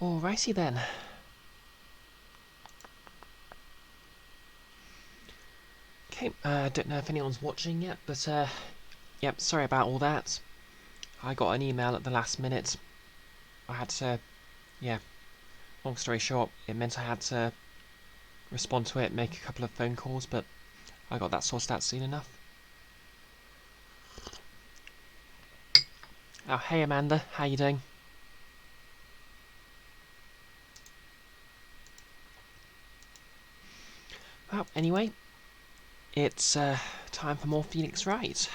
Alrighty then. Okay, don't know if anyone's watching yet, but yep, sorry about all that. I got an email at the last minute. I had to, yeah, long story short, it meant I had to respond to it, make a couple of phone calls, but I got that sorted out soon enough. Oh, hey Amanda, how you doing? Well, anyway, it's time for more Phoenix Wright.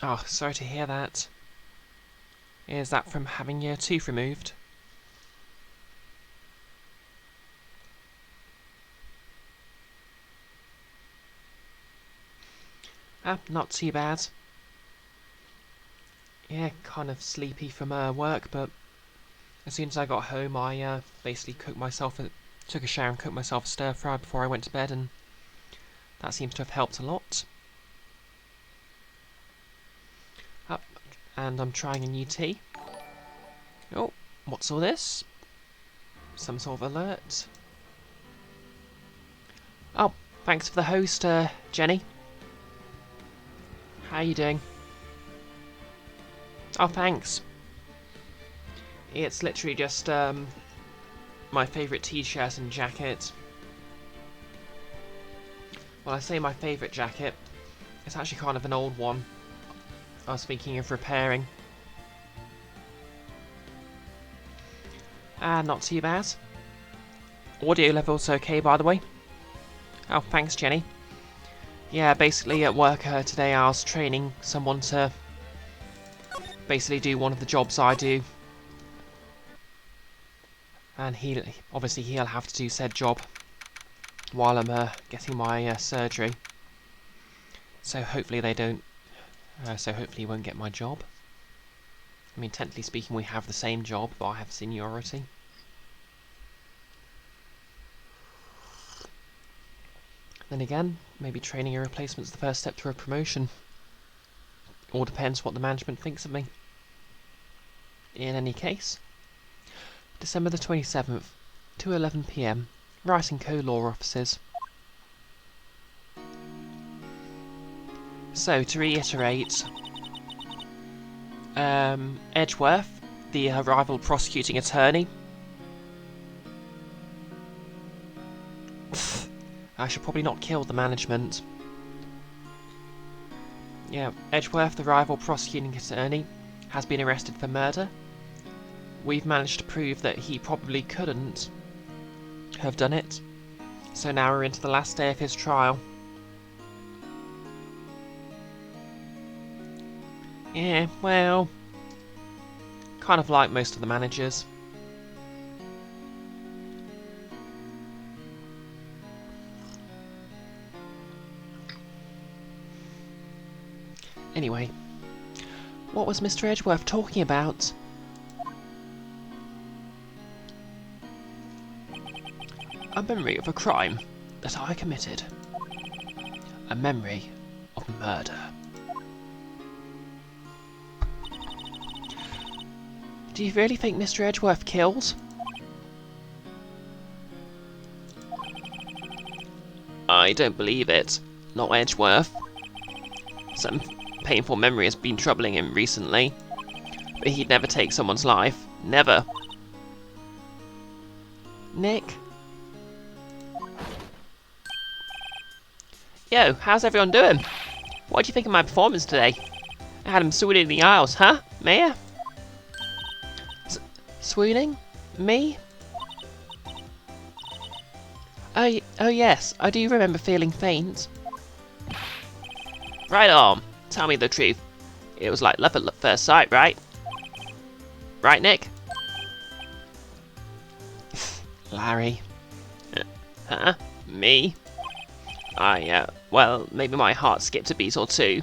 Oh, sorry to hear that. Is that from having your tooth removed? Ah, not too bad. Yeah, kind of sleepy from work, but as soon as I got home, I basically took a shower and cooked myself a stir fry before I went to bed, and that seems to have helped a lot. And I'm trying a new tea. Oh, what's all this? Some sort of alert. Oh, thanks for the host, Jenny. How you doing? Oh, thanks. It's literally just my favourite t-shirt and jacket. Well, I say my favourite jacket. It's actually kind of an old one. I was thinking of repairing. Not too bad. Audio level's okay, by the way. Oh, thanks, Jenny. Yeah, basically at work today I was training someone to basically do one of the jobs I do. And he'll have to do said job while I'm getting my surgery. So hopefully they don't. So hopefully he won't get my job. I mean, technically speaking, we have the same job, but I have seniority. Then again, maybe training a replacement's the first step to a promotion. All depends what the management thinks of me. In any case, December the 27th, 2:11 PM, Rice & Co. Law Offices. So, to reiterate, Edgeworth, the rival prosecuting attorney. I should probably not kill the management. Yeah, Edgeworth, the rival prosecuting attorney, has been arrested for murder. We've managed to prove that he probably couldn't have done it. So now we're into the last day of his trial. Yeah, well, kind of like most of the managers. Anyway, what was Mr. Edgeworth talking about? A memory of a crime that I committed. A memory of murder. Do you really think Mr. Edgeworth killed? I don't believe it. Not Edgeworth. Some painful memory has been troubling him recently. But he'd never take someone's life. Never. Nick? Yo, how's everyone doing? What do you think of my performance today? I had him swooning in the aisles, huh, Mayor? Swooning? Me? Oh yes, I do remember feeling faint. Right on. Tell me the truth. It was like love at first sight, right? Right, Nick? Larry. Huh? Me? Well, maybe my heart skipped a beat or two.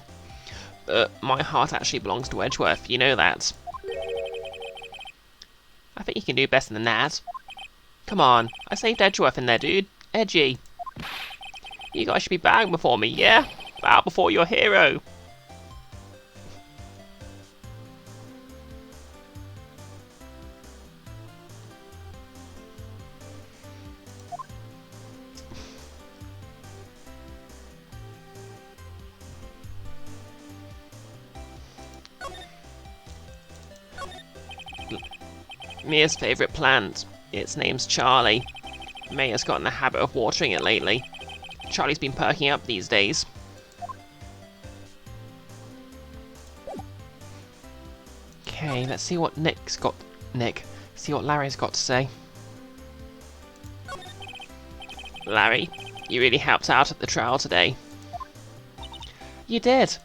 But my heart actually belongs to Edgeworth, you know that. I think you can do better than that. Come on, I saved Edgeworth in there, dude. Edgy. You guys should be bowing before me, yeah? Bow before your hero. Mia's favourite plant. Its name's Charlie. Mia's got in the habit of watering it lately. Charlie's been perking up these days. Okay, let's see what see what Larry's got to say. Larry, you really helped out at the trial today. You did.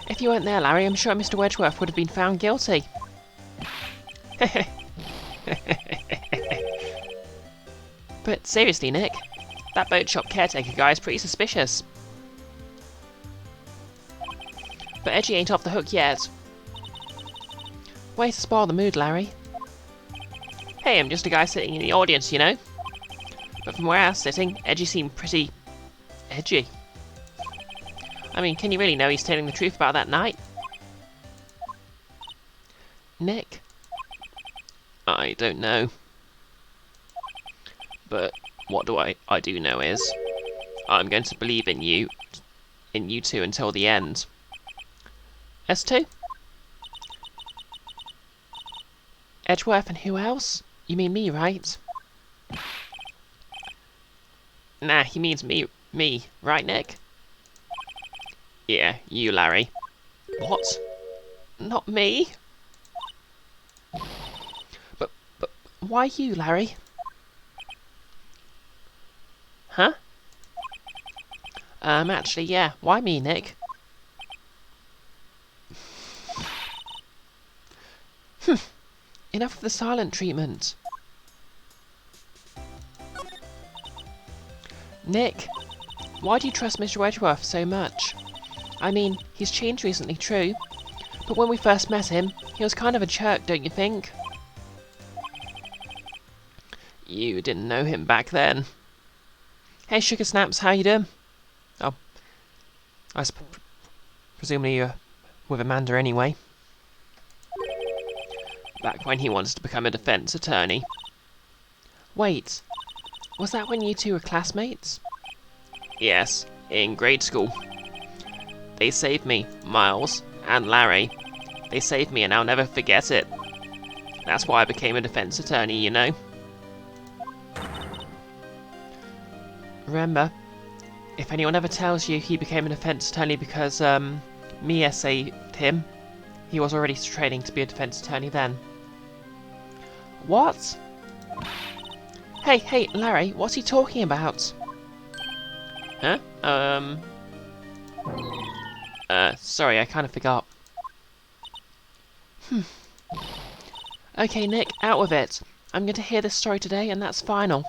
If you weren't there, Larry, I'm sure Mr. Wedgeworth would have been found guilty. But seriously, Nick, that boat shop caretaker guy is pretty suspicious. But Edgy ain't off the hook yet. Way to spoil the mood, Larry. Hey, I'm just a guy sitting in the audience, you know? But from where I was sitting, Edgy seemed pretty... edgy. I mean, can you really know he's telling the truth about that night? Nick? I don't know. But what I do know is, I'm going to believe in you two until the end. S2? Edgeworth and who else? You mean me, right? Nah, he means me, right, Nick? Yeah, you, Larry. What? Not me? But why you, Larry? Huh? Actually, yeah. Why me, Nick? Enough of the silent treatment. Nick, why do you trust Mr. Wedgeworth so much? I mean, he's changed recently, true. But when we first met him, he was kind of a jerk, don't you think? You didn't know him back then. Hey, Sugar Snaps, how you doing? Oh, presumably you're with Amanda anyway. Back when he wanted to become a defense attorney. Wait, was that when you two were classmates? Yes, in grade school. They saved me, Miles and Larry. They saved me and I'll never forget it. That's why I became a defense attorney, you know. Remember, if anyone ever tells you he became a defense attorney because Mia saved him, he was already training to be a defense attorney then. What? Hey, Larry, what's he talking about? Huh? Sorry, I kind of forgot. Okay, Nick, out with it. I'm going to hear this story today, and that's final.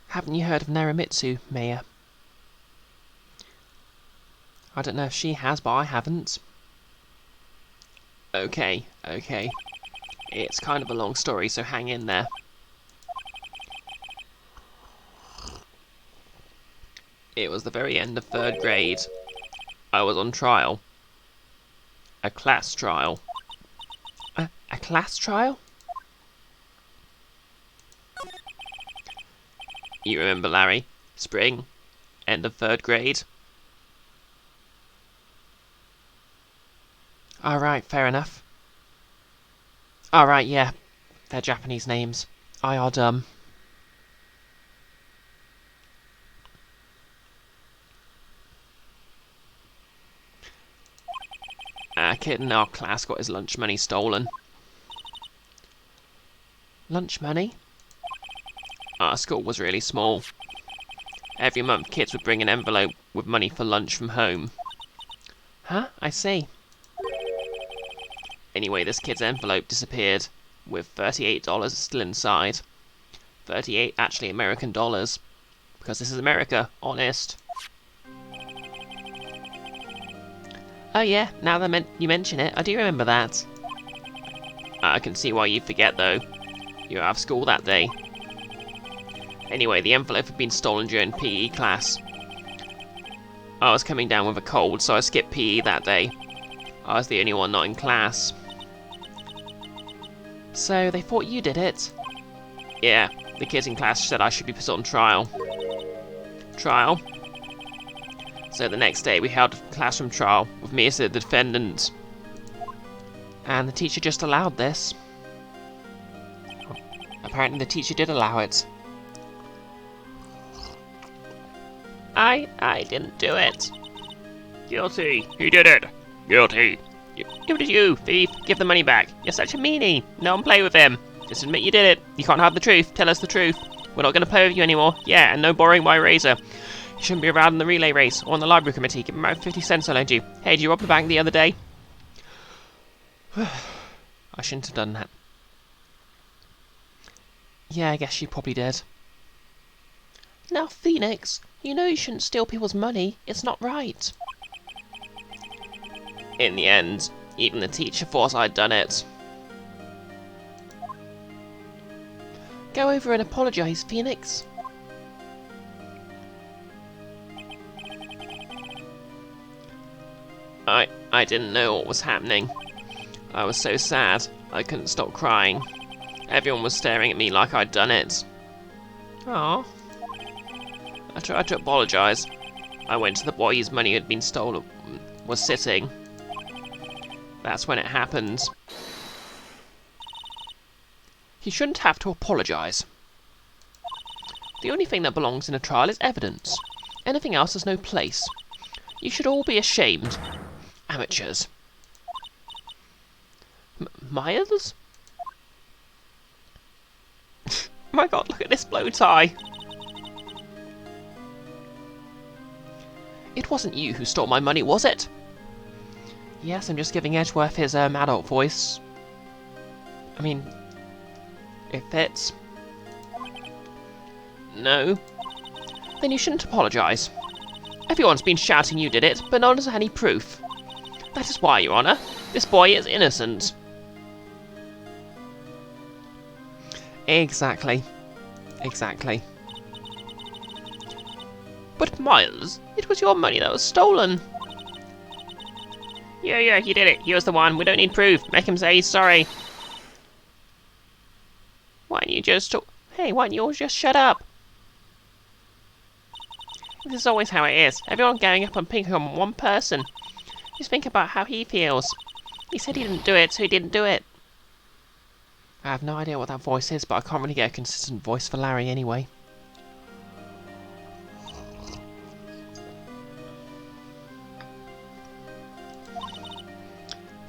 Haven't you heard of Naramitsu, Maya? I don't know if she has, but I haven't. Okay. It's kind of a long story, so hang in there. It was the very end of 3rd grade. I was on trial. A class trial. A class trial? You remember, Larry? Spring. End of 3rd grade. Alright, fair enough. Alright, yeah. They're Japanese names. I are dumb. A kid in our class got his lunch money stolen. Lunch money? Our school was really small. Every month kids would bring an envelope with money for lunch from home. Huh? I see. Anyway, this kid's envelope disappeared, with $38 still inside. 38 actually American dollars. Because this is America, honest. Oh yeah, now that you mention it, I do remember that. I can see why you forget though. You were out of school that day. Anyway, the envelope had been stolen during PE class. I was coming down with a cold, so I skipped PE that day. I was the only one not in class. So they thought you did it? Yeah, the kids in class said I should be put on trial. Trial? So the next day we held a classroom trial with me as the defendant. And the teacher just allowed this. Apparently the teacher did allow it. I didn't do it. Guilty. He did it. Guilty. It was you, thief. Give the money back. You're such a meanie. No one play with him. Just admit you did it. You can't hide the truth. Tell us the truth. We're not going to play with you anymore. Yeah, and no borrowing my razor. You shouldn't be around in the relay race or on the library committee. Give him about 50 cents I loaned you. Hey, did you rob the bank the other day? I shouldn't have done that. Yeah, I guess you probably did. Now, Phoenix, you know you shouldn't steal people's money. It's not right. In the end, even the teacher thought I'd done it. Go over and apologise, Phoenix. I didn't know what was happening. I was so sad, I couldn't stop crying. Everyone was staring at me like I'd done it. Aww. I tried to apologise. I went to the boy whose money had been stolen, was sitting. That's when it happened. You shouldn't have to apologise. The only thing that belongs in a trial is evidence. Anything else has no place. You should all be ashamed. Amateurs. Myers? My god, look at this bow tie. It wasn't you who stole my money, was it? Yes, I'm just giving Edgeworth his adult voice. I mean, it fits. No. Then you shouldn't apologise. Everyone's been shouting you did it, but no one has any proof. That is why, Your Honour. This boy is innocent. Exactly. Exactly. But Miles, it was your money that was stolen. Yeah, he did it. He was the one. We don't need proof. Make him say he's sorry. Why don't you just talk? Hey, why don't you all just shut up? This is always how it is. Everyone going up and picking on one person. Just think about how he feels. He said he didn't do it, so he didn't do it. I have no idea what that voice is, but I can't really get a consistent voice for Larry anyway.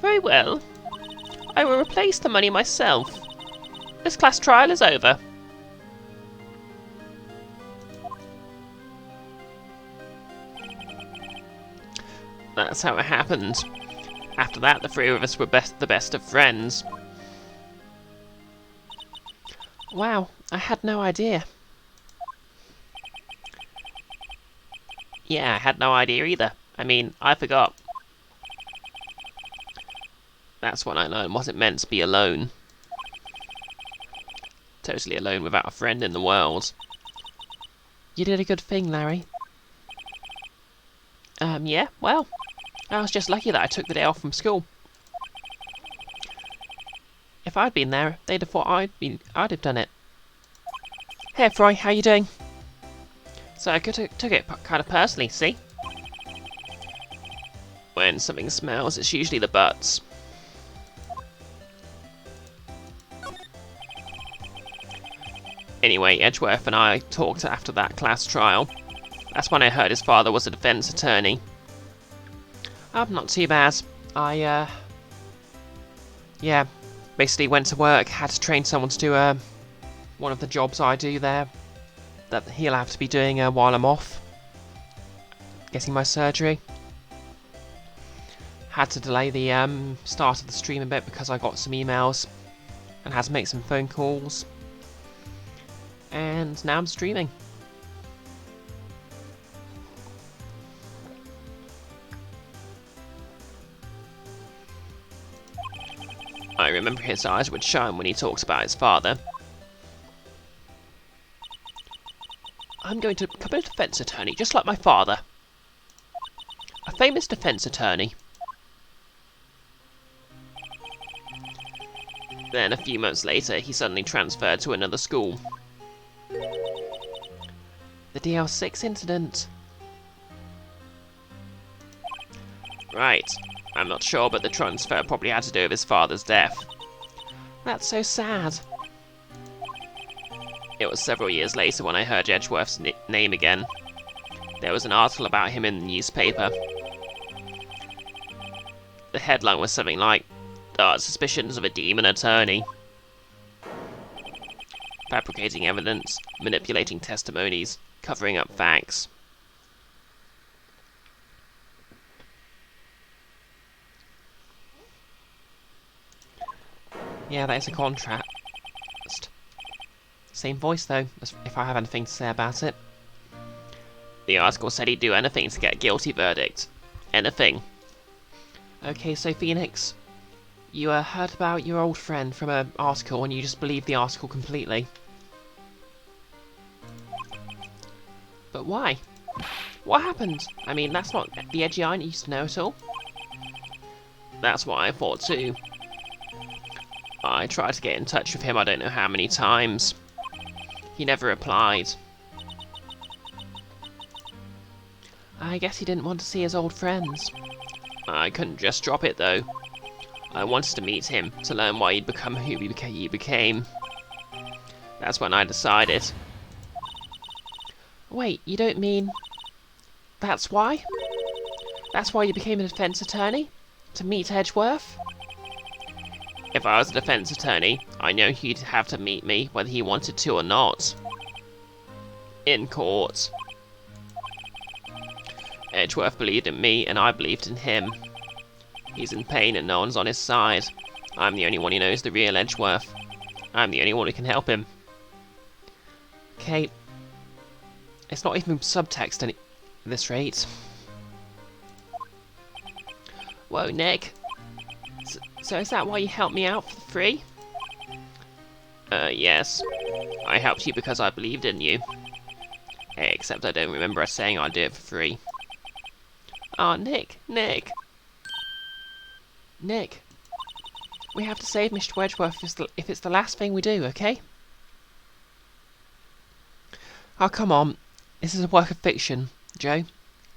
Very well. I will replace the money myself. This class trial is over. That's how it happened. After that, the three of us were the best of friends. Wow, I had no idea. Yeah, I had no idea either. I mean, I forgot. That's when I learned what it meant to be alone. Totally alone without a friend in the world. You did a good thing, Larry. Yeah, well, I was just lucky that I took the day off from school. If I'd been there, they'd have thought I'd have done it. Hey, Froy, how you doing? So I took it kind of personally, see? When something smells, it's usually the butts. Anyway, Edgeworth and I talked after that class trial. That's when I heard his father was a defence attorney. Not too bad. Yeah, basically went to work, had to train someone to do one of the jobs I do there that he'll have to be doing while I'm off. Getting my surgery. Had to delay the start of the stream a bit because I got some emails and had to make some phone calls. And now I'm streaming. I remember his eyes would shine when he talked about his father. I'm going to become a defence attorney, just like my father. A famous defence attorney. Then, a few months later, he suddenly transferred to another school. The DL6 incident. Right. I'm not sure, but the transfer probably had to do with his father's death. That's so sad. It was several years later when I heard Edgeworth's name again. There was an article about him in the newspaper. The headline was something like, Suspicions of a Demon Attorney. Fabricating evidence, manipulating testimonies, covering up facts. Yeah, that is a contrast. Same voice, though, as if I have anything to say about it. The article said he'd do anything to get a guilty verdict. Anything. Okay, so Phoenix, you heard about your old friend from an article and you just believed the article completely. But why? What happened? I mean, that's not the Edgy I used to know at all. That's what I thought too. I tried to get in touch with him I don't know how many times. He never replied. I guess he didn't want to see his old friends. I couldn't just drop it though. I wanted to meet him, to learn why he'd become who he became. That's when I decided. Wait, you don't mean... That's why? That's why you became a defense attorney? To meet Edgeworth? If I was a defense attorney, I know he'd have to meet me whether he wanted to or not. In court. Edgeworth believed in me and I believed in him. He's in pain and no one's on his side. I'm the only one who knows the real Edgeworth. I'm the only one who can help him. Okay. It's not even subtext at this rate. Whoa, Nick. So is that why you helped me out for free? Yes. I helped you because I believed in you. Except I don't remember us saying I'd do it for free. Aw, Nick. We have to save Mr. Edgeworth if it's the last thing we do, okay? Oh, come on. This is a work of fiction, Joe.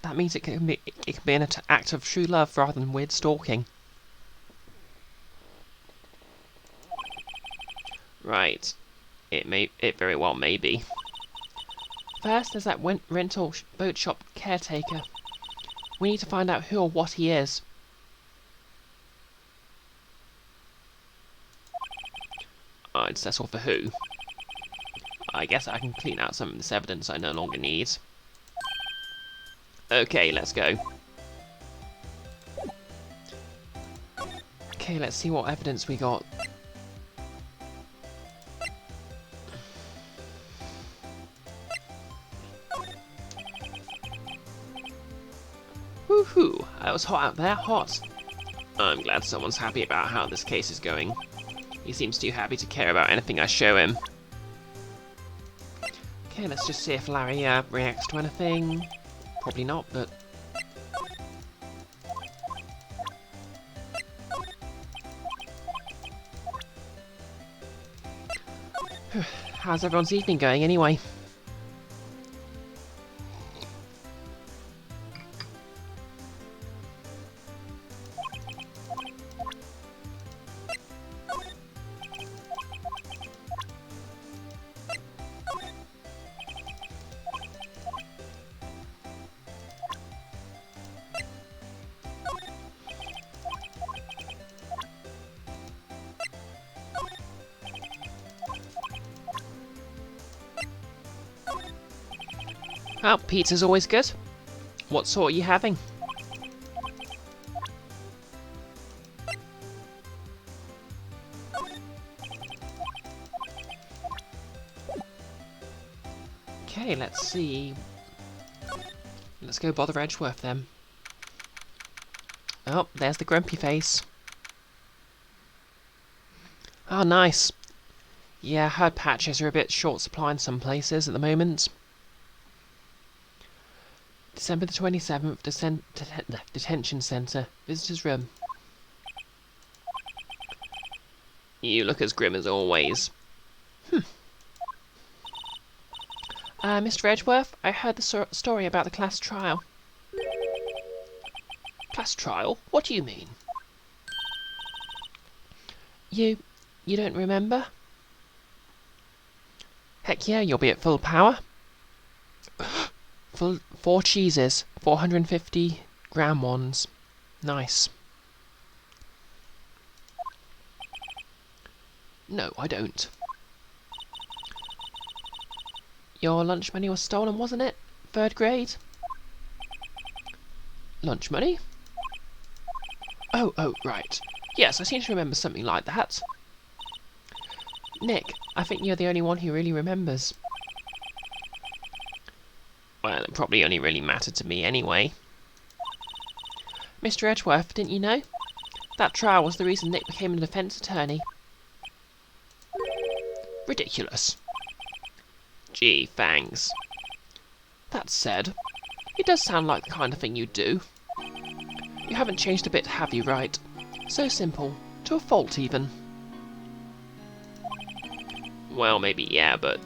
That means it can be an act of true love rather than weird stalking. Right. It very well may be. First, there's that rental boat shop caretaker. We need to find out who or what he is. I'd settle for who. I guess I can clean out some of this evidence I no longer need. Okay, let's go. Okay, let's see what evidence we got. Woohoo! It was hot out there, hot. I'm glad someone's happy about how this case is going. He seems too happy to care about anything I show him. Okay, let's just see if Larry reacts to anything. Probably not, but... How's everyone's evening going, anyway? Oh, pizza's always good. What sort are you having? Okay, let's see. Let's go bother Edgeworth then. Oh, there's the grumpy face. Oh, nice. Yeah, I heard patches are a bit short supply in some places at the moment. December the 27th, detention centre, visitors room. You look as grim as always. Mr. Edgeworth, I heard the story about the class trial. Past trial? What do you mean? You don't remember? Heck yeah, you'll be at full power. Full 4 cheeses, 450-gram ones. Nice. No, I don't. Your lunch money was stolen, wasn't it? 3rd grade? Lunch money? Oh, right. Yes, I seem to remember something like that. Nick, I think you're the only one who really remembers. Well, it probably only really mattered to me anyway. Mr. Edgeworth, didn't you know? That trial was the reason Nick became a defense attorney. Ridiculous. Gee, thanks. That said, it does sound like the kind of thing you'd do. You haven't changed a bit, have you, right? So simple. To a fault, even. Well, maybe yeah, but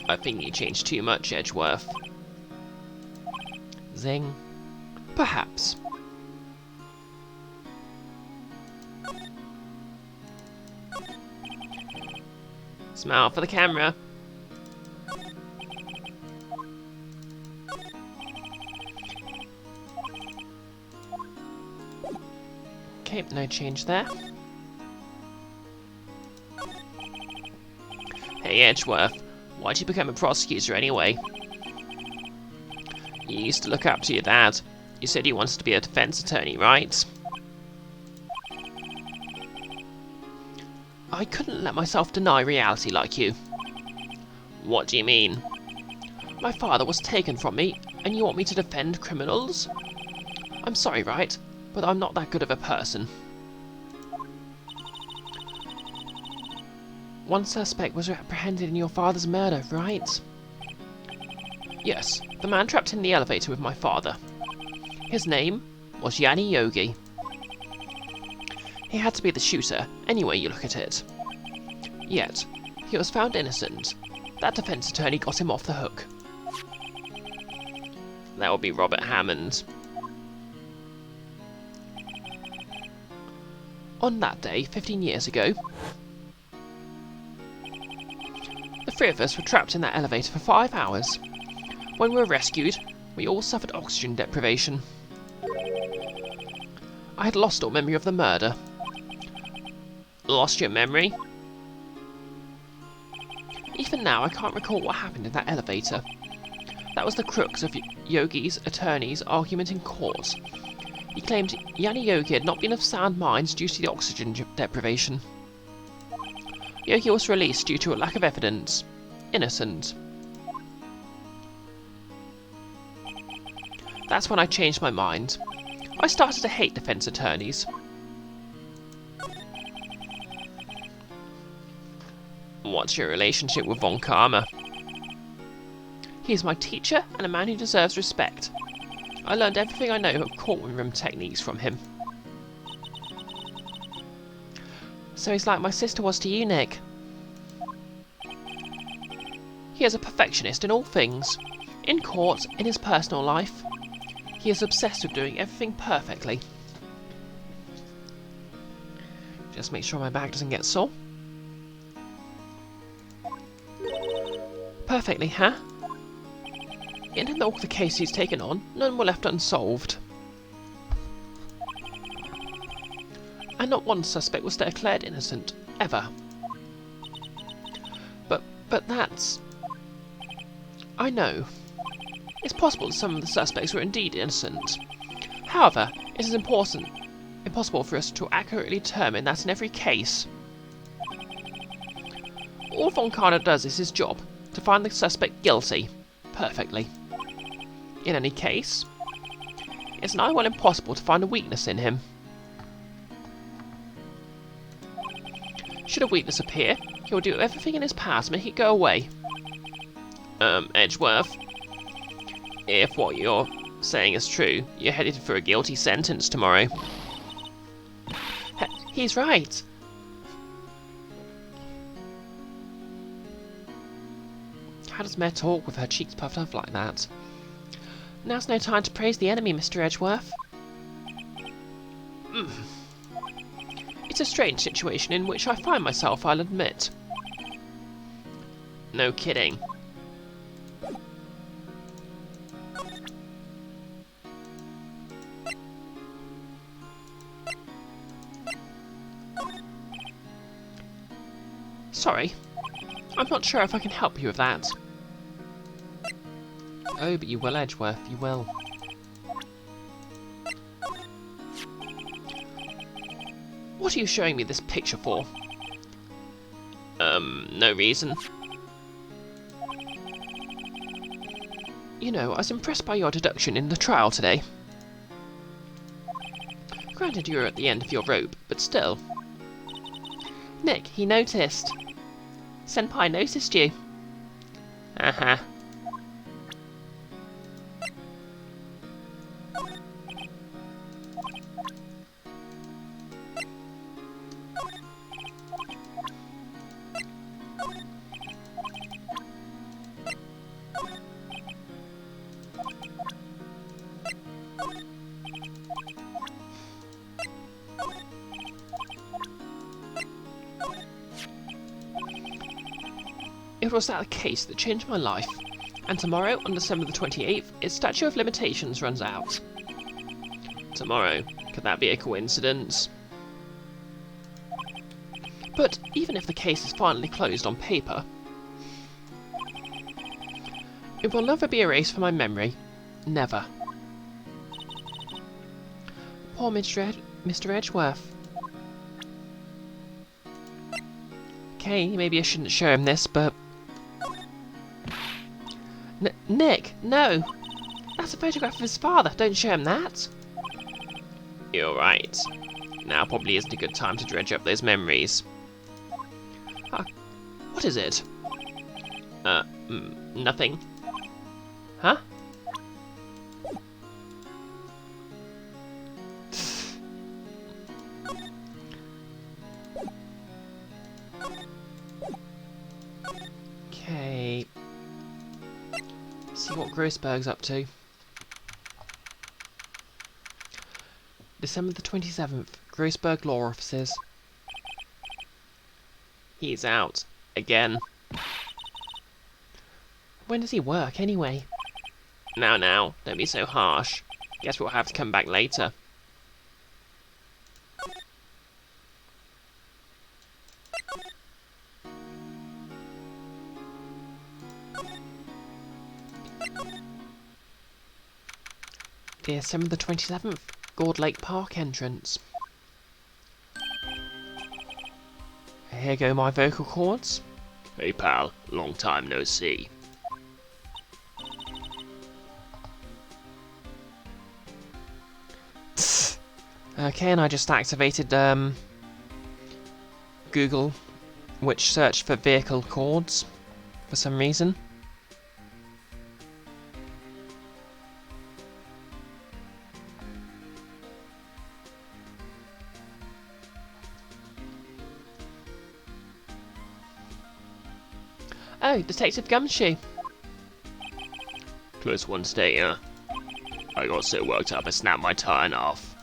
I think you changed too much, Edgeworth. Zing. Perhaps. Smile for the camera. Okay, no change there. Hey, Edgeworth, why'd you become a prosecutor anyway? You used to look up to your dad. You said you wanted to be a defense attorney, right? I couldn't let myself deny reality like you. What do you mean? My father was taken from me, and you want me to defend criminals? I'm sorry, right? But I'm not that good of a person. One suspect was apprehended in your father's murder, right? Yes, the man trapped in the elevator with my father. His name was Yanni Yogi. He had to be the shooter, any way you look at it. Yet, he was found innocent. That defense attorney got him off the hook. That would be Robert Hammond. On that day, 15 years ago, the 3 of us were trapped in that elevator for 5 hours. When we were rescued, we all suffered oxygen deprivation. I had lost all memory of the murder. Lost your memory? Even now, I can't recall what happened in that elevator. That was the crux of Yogi's attorney's argument in court. He claimed Yanni Yogi had not been of sound mind due to the oxygen deprivation. Yogi was released due to a lack of evidence. Innocent. That's when I changed my mind. I started to hate defense attorneys. What's your relationship with Von Karma? He is my teacher and a man who deserves respect. I learned everything I know of courtroom techniques from him. So he's like my sister was to you, Nick. He is a perfectionist in all things. In court, in his personal life. He is obsessed with doing everything perfectly. Just make sure my back doesn't get sore. Perfectly, huh? In all the cases he's taken on, none were left unsolved. And not one suspect was declared innocent, ever. But that's... I know. It's possible that some of the suspects were indeed innocent. However, it is impossible for us to accurately determine that in every case. All Von Karma does is his job, to find the suspect guilty. Perfectly. In any case, it's nigh well impossible to find a weakness in him. Should a weakness appear, he will do everything in his power to make it go away. Edgeworth, if what you're saying is true, you're headed for a guilty sentence tomorrow. He's right. How does Mare talk with her cheeks puffed up like that? Now's no time to praise the enemy, Mr. Edgeworth. It's a strange situation in which I find myself, I'll admit. No kidding. Sorry, I'm not sure if I can help you with that. Oh, but you will, Edgeworth, you will. What are you showing me this picture for? No reason. You know, I was impressed by your deduction in the trial today. Granted you were at the end of your rope, but still. Nick, he noticed. Senpai noticed you. Haha. It was that case that changed my life, and tomorrow, on December the 28th, its statute of limitations runs out. Tomorrow? Could that be a coincidence? But even if the case is finally closed on paper, it will never be erased from my memory. Never. Poor Mr. Edgeworth. Okay, maybe I shouldn't show him this, but... Nick, no! That's a photograph of his father, don't show him that! You're right. Now probably isn't a good time to dredge up those memories. What is it? Nothing. Huh? Okay. See what Grossberg's up to. December the 27th, Grossberg Law Offices. He's out. Again. When does he work, anyway? Now, don't be so harsh. Guess we'll have to come back later. December the 27th, Gord Lake Park entrance. Here go my vocal cords. Hey pal, long time no see. Okay, and I just activated Google, which searched for vehicle chords for some reason. Oh, Detective Gumshoe. Close one today, huh? I got so worked up I snapped my tie in half.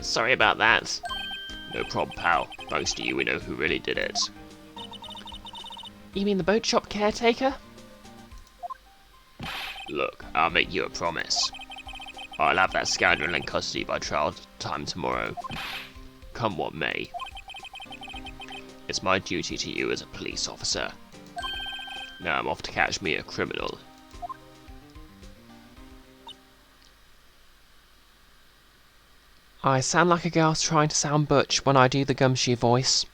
Sorry about that. No problem, pal. Thanks to you, we know who really did it. You mean the boat shop caretaker? Look, I'll make you a promise. I'll have that scoundrel in custody by trial time tomorrow. Come what may. It's my duty to you as a police officer. Now I'm off to catch me a criminal. I sound like a girl trying to sound butch when I do the Gumshoe voice.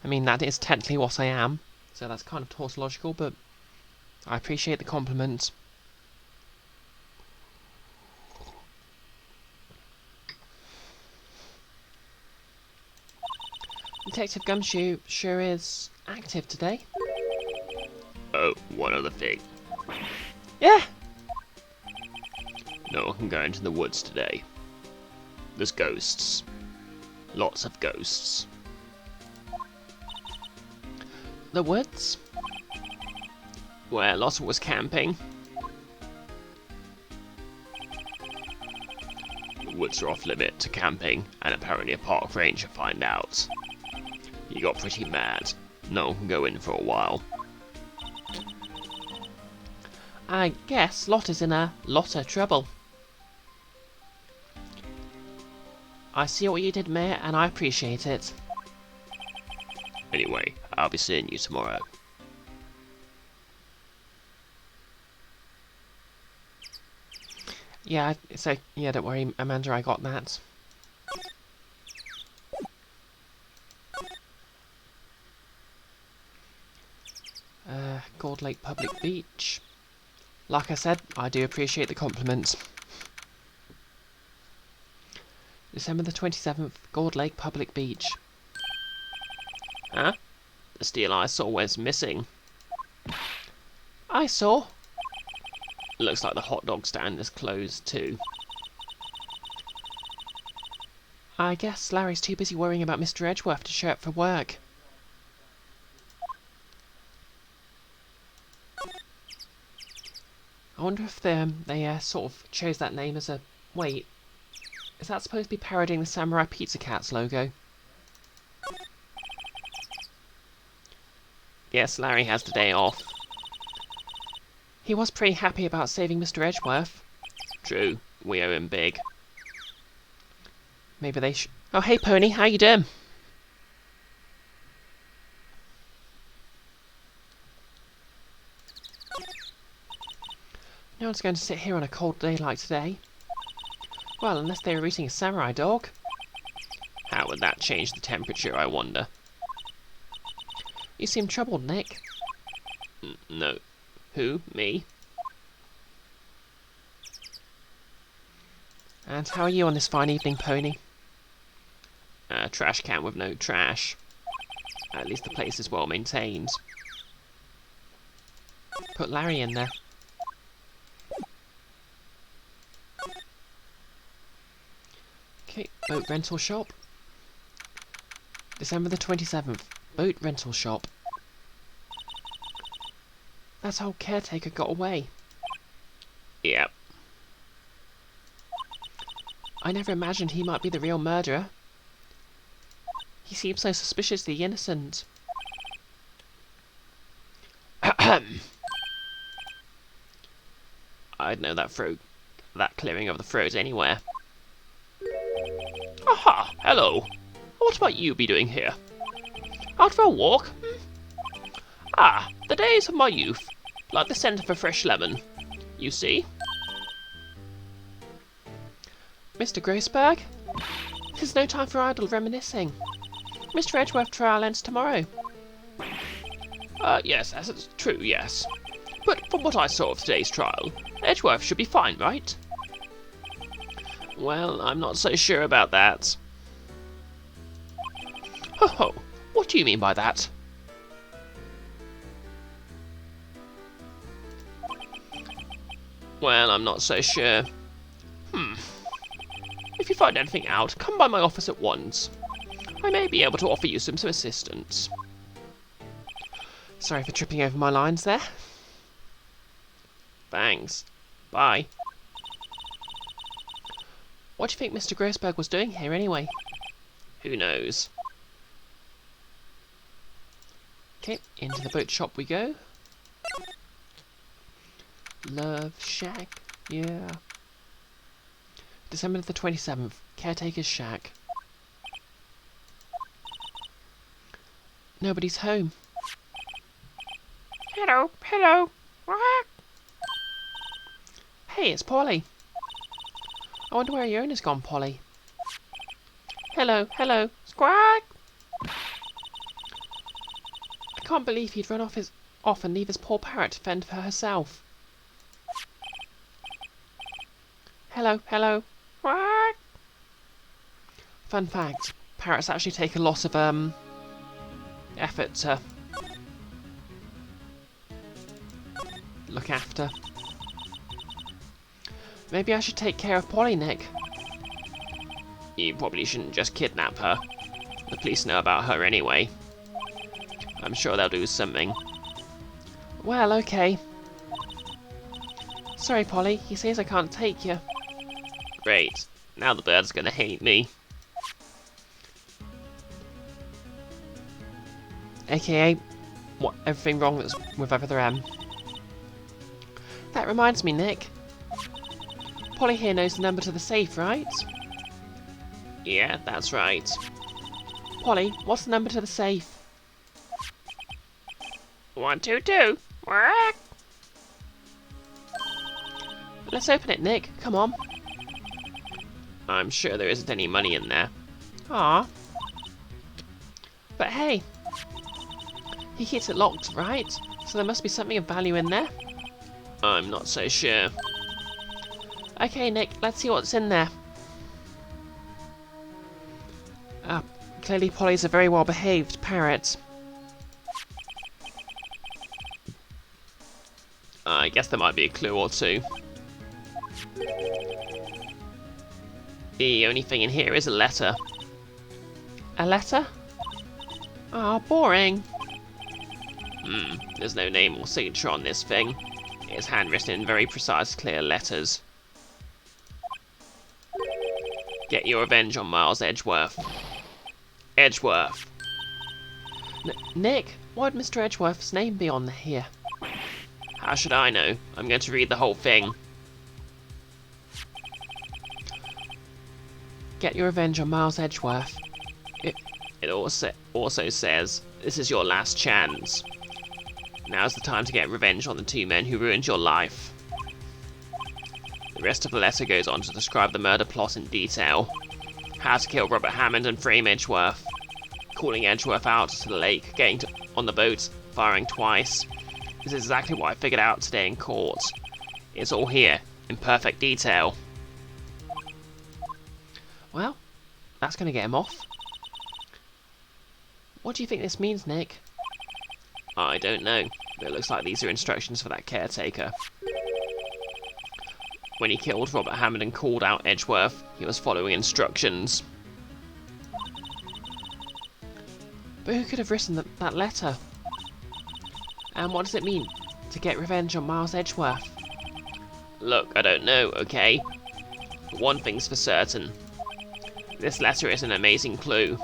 I mean, that is technically what I am, so that's kind of tautological, but I appreciate the compliment. Detective Gumshoe sure is active today. Oh, one other thing. Yeah! No one can go into the woods today. There's ghosts. Lots of ghosts. The woods? Where Lotta was camping. Woods are off limit to camping, and apparently a park ranger find out. He got pretty mad. No one can go in for a while. I guess Lot is in a lot of trouble. I see what you did, Mayor, and I appreciate it. Anyway, I'll be seeing you tomorrow. Yeah, so, yeah, don't worry, Amanda, I got that. Gold Lake Public Beach. Like I said, I do appreciate the compliment. December the 27th, Gold Lake Public Beach. Huh? The steel I saw was missing. I saw. Looks like the hot dog stand is closed too. I guess Larry's too busy worrying about Mr. Edgeworth to show up for work. I wonder if they sort of chose that name as a... Wait, is that supposed to be parodying the Samurai Pizza Cats logo? Yes, Larry has the day off. He was pretty happy about saving Mr. Edgeworth. True, we owe him big. Maybe they should... Oh, hey Pony, how you doing? No one's going to sit here on a cold day like today. Well, unless they were eating a samurai dog. How would that change the temperature, I wonder? You seem troubled, Nick. No. Who? Me? And how are you on this fine evening, Pony? A trash can with no trash. At least the place is well maintained. Put Larry in there. Okay, boat rental shop. December the 27th, boat rental shop. That old caretaker got away. Yep. I never imagined he might be the real murderer. He seems so suspiciously innocent. I'd know that clearing of the throat anywhere. Aha! Hello! What might you be doing here? Out for a walk? Ah, the days of my youth, like the scent of a fresh lemon. You see? Mr. Grossberg? There's no time for idle reminiscing. Mr. Edgeworth trial ends tomorrow. Yes, that's true, yes. But from what I saw of today's trial, Edgeworth should be fine, right? Well, I'm not so sure about that. Ho ho! What do you mean by that? Well, I'm not so sure. If you find anything out, come by my office at once. I may be able to offer you some assistance. Sorry for tripping over my lines there. Thanks. Bye. What do you think Mr. Grossberg was doing here anyway? Who knows? Okay, into the boat shop we go. Love Shack, yeah. December the 27th, Caretaker's Shack. Nobody's home. Hello, hello. Hey, it's Polly. I wonder where your owner's gone, Polly. Hello, hello, squawk! I can't believe he'd run off and leave his poor parrot to fend for herself. Hello, hello, quack! Fun fact, parrots actually take a lot of, effort to look after. Maybe I should take care of Polly, Nick. You probably shouldn't just kidnap her. The police know about her anyway. I'm sure they'll do something. Well, okay. Sorry, Polly. He says I can't take you. Great. Now the bird's gonna hate me. AKA, what, everything wrong that's with other M. That reminds me, Nick. Polly here knows the number to the safe, right? Yeah, that's right. Polly, what's the number to the safe? 122. Quack. Let's open it, Nick. Come on. I'm sure there isn't any money in there. Ah. But hey, he keeps it locked, right? So there must be something of value in there. I'm not so sure. Okay, Nick, let's see what's in there. Clearly Polly's a very well-behaved parrot. I guess there might be a clue or two. The only thing in here is a letter. A letter? Ah, boring. There's no name or signature on this thing. It's handwritten in very precise, clear letters. Get your revenge on Miles Edgeworth. Edgeworth. Nick, why would Mr. Edgeworth's name be on here? How should I know? I'm going to read the whole thing. Get your revenge on Miles Edgeworth. It also says, this is your last chance. Now's the time to get revenge on the two men who ruined your life. The rest of the letter goes on to describe the murder plot in detail. How to kill Robert Hammond and frame Edgeworth. Calling Edgeworth out to the lake, on the boat, firing twice. This is exactly what I figured out today in court. It's all here, in perfect detail. Well, that's going to get him off. What do you think this means, Nick? I don't know, but it looks like these are instructions for that caretaker. When he killed Robert Hammond and called out Edgeworth, he was following instructions. But who could have written that letter? And what does it mean to get revenge on Miles Edgeworth? Look, I don't know, okay? But one thing's for certain. This letter is an amazing clue.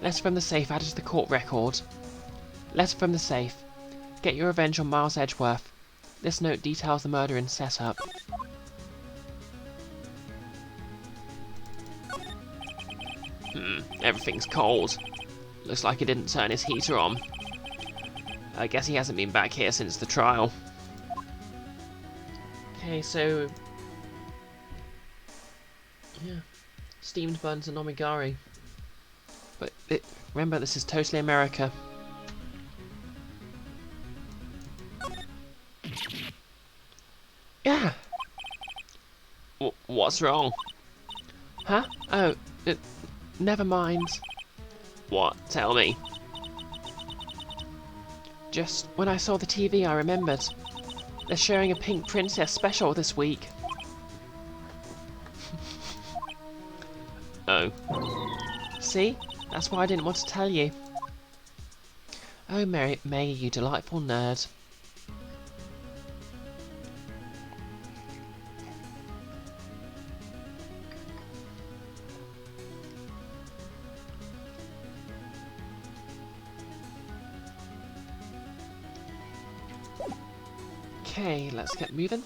Letter from the safe added to the court record. Letter from the safe. Get your revenge on Miles Edgeworth. This note details the murder and setup. Everything's cold. Looks like he didn't turn his heater on. I guess he hasn't been back here since the trial. Okay, so... yeah. Steamed buns and omigari. But remember, this is totally America. Yeah! What's wrong? Huh? Oh, never mind. What? Tell me. Just when I saw the TV, I remembered. They're showing a Pink Princess special this week. Oh. See? That's why I didn't want to tell you. Oh, May, you delightful nerd. Okay, let's get moving.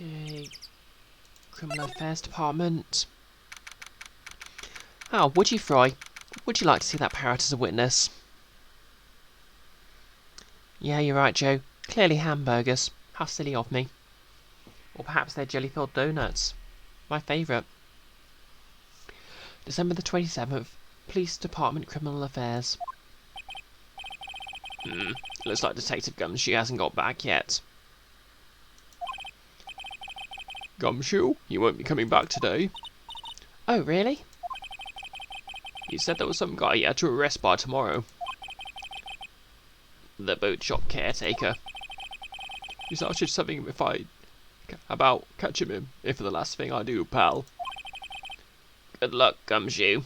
Okay, Criminal Affairs Department. Oh, would you, Fry? Would you like to see that parrot as a witness? Yeah, you're right, Joe. Clearly hamburgers. How silly of me. Or perhaps they're jelly-filled donuts. My favourite. December the 27th. Police Department Criminal Affairs. Looks like Detective Gumshoe hasn't got back yet. Gumshoe? He won't be coming back today. Oh, really? He said there was some guy he had to arrest by tomorrow. The boat shop caretaker. He started something about catching him, if the last thing I do, pal. Good luck, Gumshoe.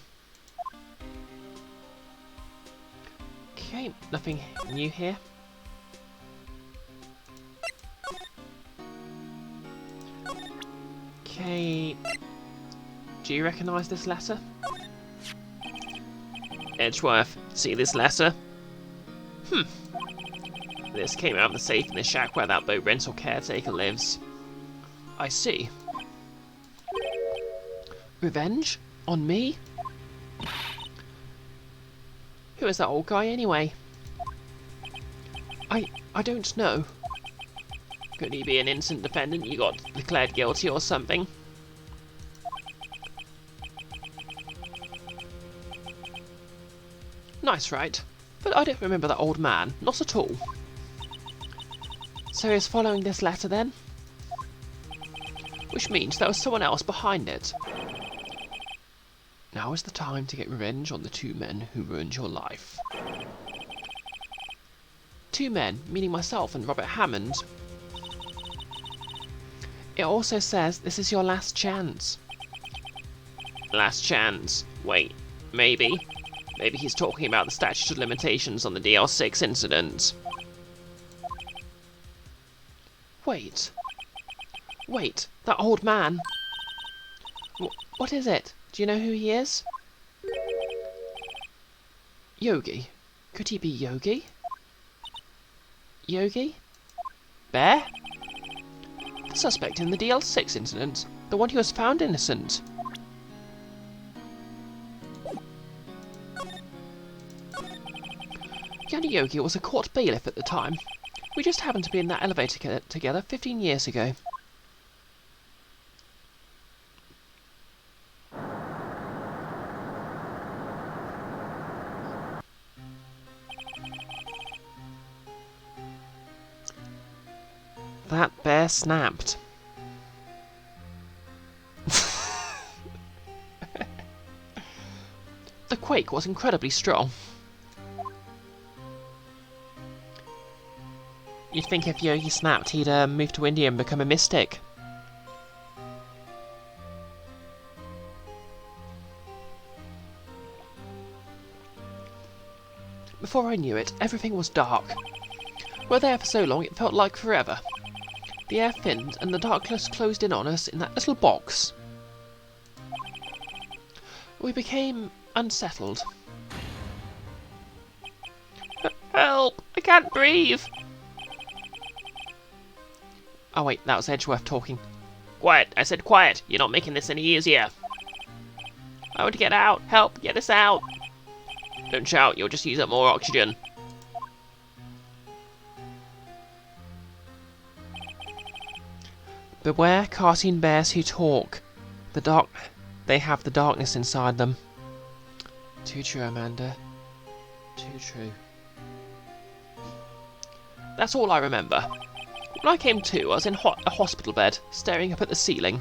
Okay, nothing new here. Okay, do you recognise this letter? Edgeworth, see this letter? This came out of the safe in the shack where that boat rental caretaker lives. I see. Revenge? On me? Who is that old guy anyway? I don't know. Could he be an innocent defendant you got declared guilty or something? Nice, right? But I don't remember that old man. Not at all. So he's following this letter then? Which means there was someone else behind it. Now is the time to get revenge on the two men who ruined your life. Two men, meaning myself and Robert Hammond. It also says this is your last chance. Last chance. Wait, maybe? Maybe he's talking about the statute of limitations on the DL6 incident. Wait, that old man. What is it? Do you know who he is? Yogi. Could he be Yogi? Yogi? Bear? The suspect in the DL6 incident. The one who was found innocent. Yanni Yogi was a court bailiff at the time. We just happened to be in that elevator together 15 years ago. That bear snapped. The quake was incredibly strong. You'd think if Yogi snapped, he'd move to India and become a mystic. Before I knew it, everything was dark. We were there for so long it felt like forever. The air thinned and the darkness closed in on us in that little box. We became unsettled. Help! I can't breathe! Oh wait, that was Edgeworth talking. Quiet! I said quiet! You're not making this any easier. I want to get out! Help! Get us out! Don't shout, you'll just use up more oxygen. Beware cartoon bears who talk. They have the darkness inside them. Too true, Amanda. Too true. That's all I remember. When I came to, I was in a hospital bed, staring up at the ceiling.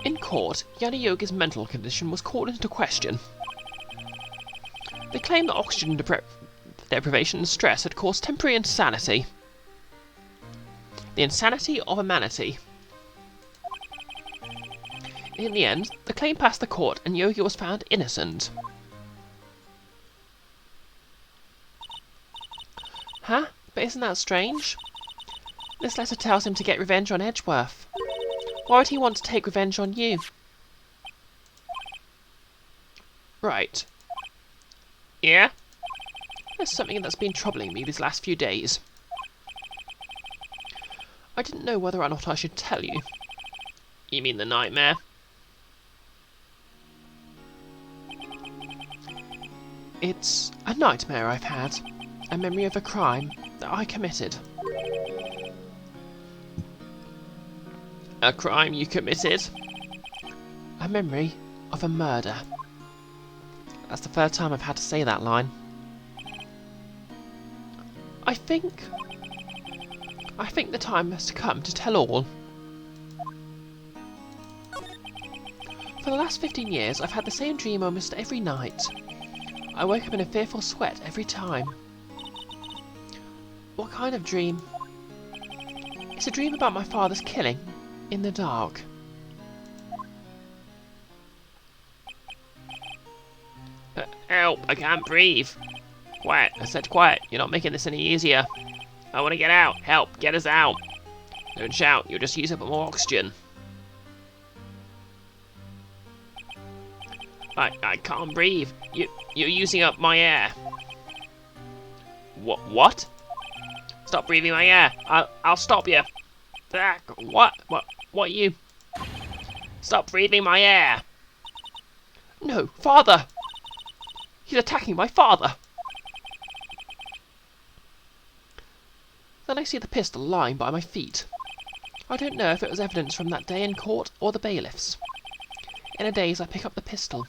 In court, Yanni Yogi's mental condition was called into question. They claimed that oxygen deprivation and stress had caused temporary insanity. The insanity of a manatee. In the end, the claim passed the court and Yogi was found innocent. Huh? But isn't that strange? This letter tells him to get revenge on Edgeworth. Why would he want to take revenge on you? Right. Yeah? There's something that's been troubling me these last few days. I didn't know whether or not I should tell you. You mean the nightmare? It's a nightmare I've had. A memory of a crime that I committed. A crime you committed? A memory of a murder. That's the third time I've had to say that line. I think the time has come to tell all. For the last 15 years, I've had the same dream almost every night. I wake up in a fearful sweat every time. What kind of dream? It's a dream about my father's killing in the dark. Help, I can't breathe. Quiet, I said quiet. You're not making this any easier. I want to get out. Help, get us out. Don't shout, you'll just use up more oxygen. I can't breathe. You're using up my air. What? Stop breathing my air. I'll stop you. What you? Stop breathing my air. No, father! He's attacking my father! Then I see the pistol lying by my feet. I don't know if it was evidence from that day in court or the bailiffs. In a daze I pick up the pistol.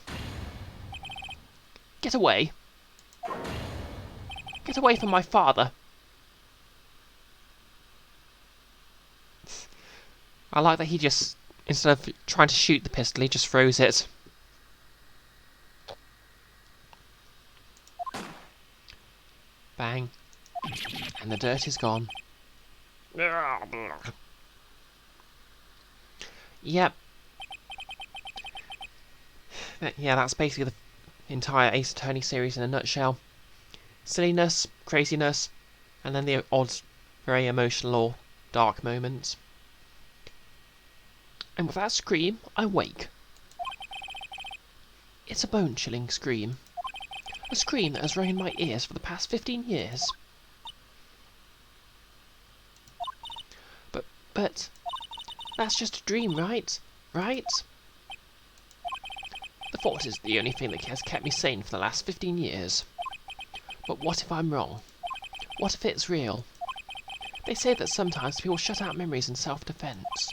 Get away. Get away from my father. I like that he just, instead of trying to shoot the pistol, he just throws it. Bang. And the dirt is gone. Yep. Yeah, that's basically the entire Ace Attorney series in a nutshell. Silliness, craziness, and then the odd, very emotional or dark moments. And with that scream, I wake. It's a bone-chilling scream. A scream that has rung in my ears for the past 15 years. But that's just a dream, right? Right? The thought is the only thing that has kept me sane for the last 15 years. But what if I'm wrong? What if it's real? They say that sometimes people shut out memories in self-defense.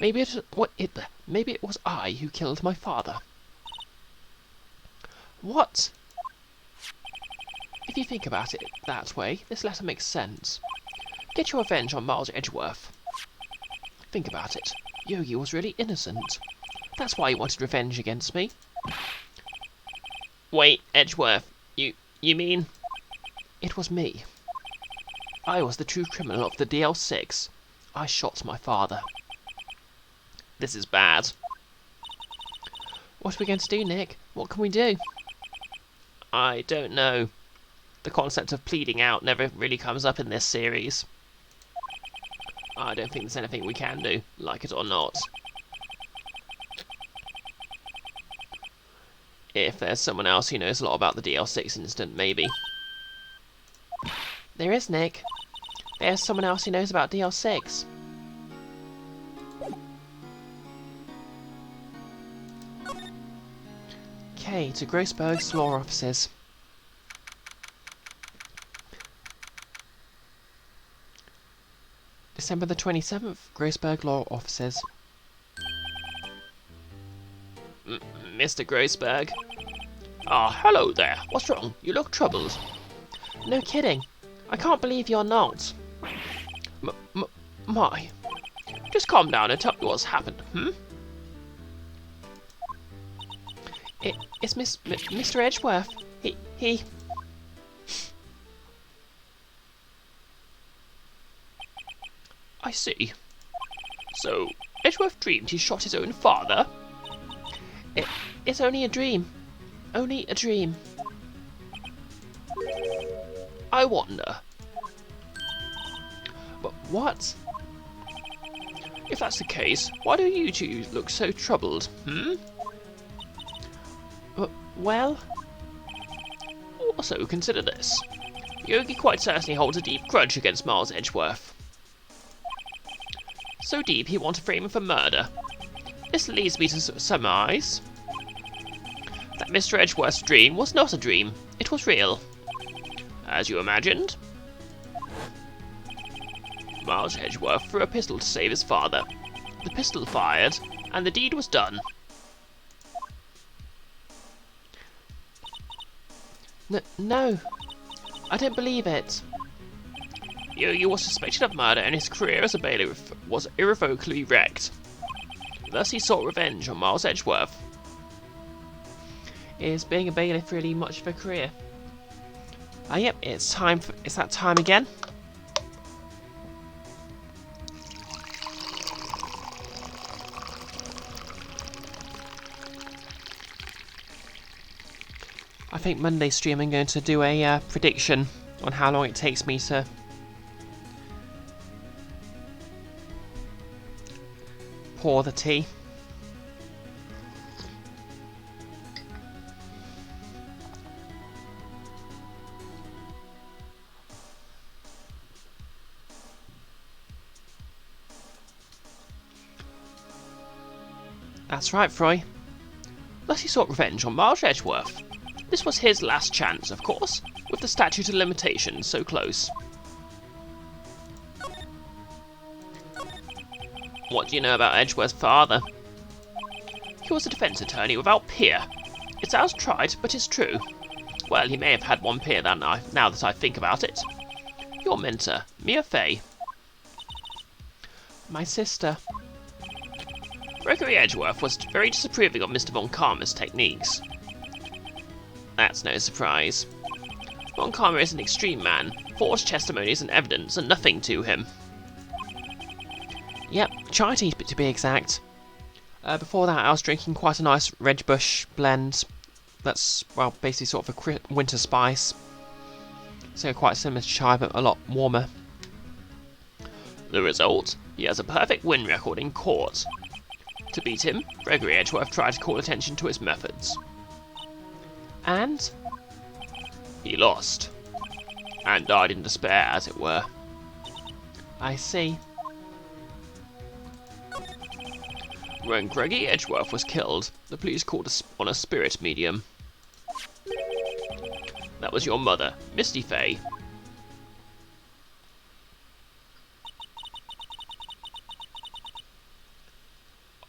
Maybe it was I who killed my father. What? If you think about it that way, this letter makes sense. Get your revenge on Miles Edgeworth. Think about it. Yogi was really innocent. That's why he wanted revenge against me. Wait, Edgeworth, you mean? It was me. I was the true criminal of the DL6. I shot my father. This is bad. What are we going to do, Nick? What can we do? I don't know. The concept of pleading out never really comes up in this series. I don't think there's anything we can do, like it or not. If there's someone else who knows a lot about the DL6 incident, maybe. There is, Nick. There's someone else who knows about DL6. Okay, to Grossberg's law offices. December the 27th, Grossberg Law Offices. Mr. Grossberg? Ah, hello there. What's wrong? You look troubled. No kidding. I can't believe you're not. My. Just calm down and tell me what's happened, It's Mr. Edgeworth. He... I see. So, Edgeworth dreamed he shot his own father? It's only a dream. Only a dream. I wonder. But what? If that's the case, why do you two look so troubled, Well... Also, consider this. Yogi quite certainly holds a deep grudge against Miles Edgeworth. So deep he wants to frame him for murder. This leads me to surmise that Mr. Edgeworth's dream was not a dream, it was real. As you imagined, Miles Edgeworth threw a pistol to save his father. The pistol fired, and the deed was done. No. I don't believe it. Yogi was suspected of murder and his career as a bailiff was irrevocably wrecked. Thus he sought revenge on Miles Edgeworth. Is being a bailiff really much of a career? Yep, it's that time again. think Monday stream I'm going to do a prediction on how long it takes me to pour the tea. That's right, Froy. Thus he sought revenge on Miles Edgeworth. This was his last chance, of course, with the statute of limitations so close. What do you know about Edgeworth's father? He was a defense attorney without peer. It sounds trite, but it's true. Well, he may have had one peer now that I think about it. Your mentor, Mia Fey. My sister. Gregory Edgeworth was very disapproving of Mr. Von Karma's techniques. That's no surprise. Von Karma is an extreme man. Forged testimonies and evidence are nothing to him. Yep, chai tea to be exact. Before that, I was drinking quite a nice Red Bush blend. That's, well, basically sort of a winter spice. So quite similar to chai, but a lot warmer. The result? He has a perfect win record in court. To beat him, Gregory Edgeworth tried to call attention to his methods. And? He lost. And died in despair, as it were. I see. When Gregory Edgeworth was killed, the police called on a spirit medium. That was your mother, Misty Fey.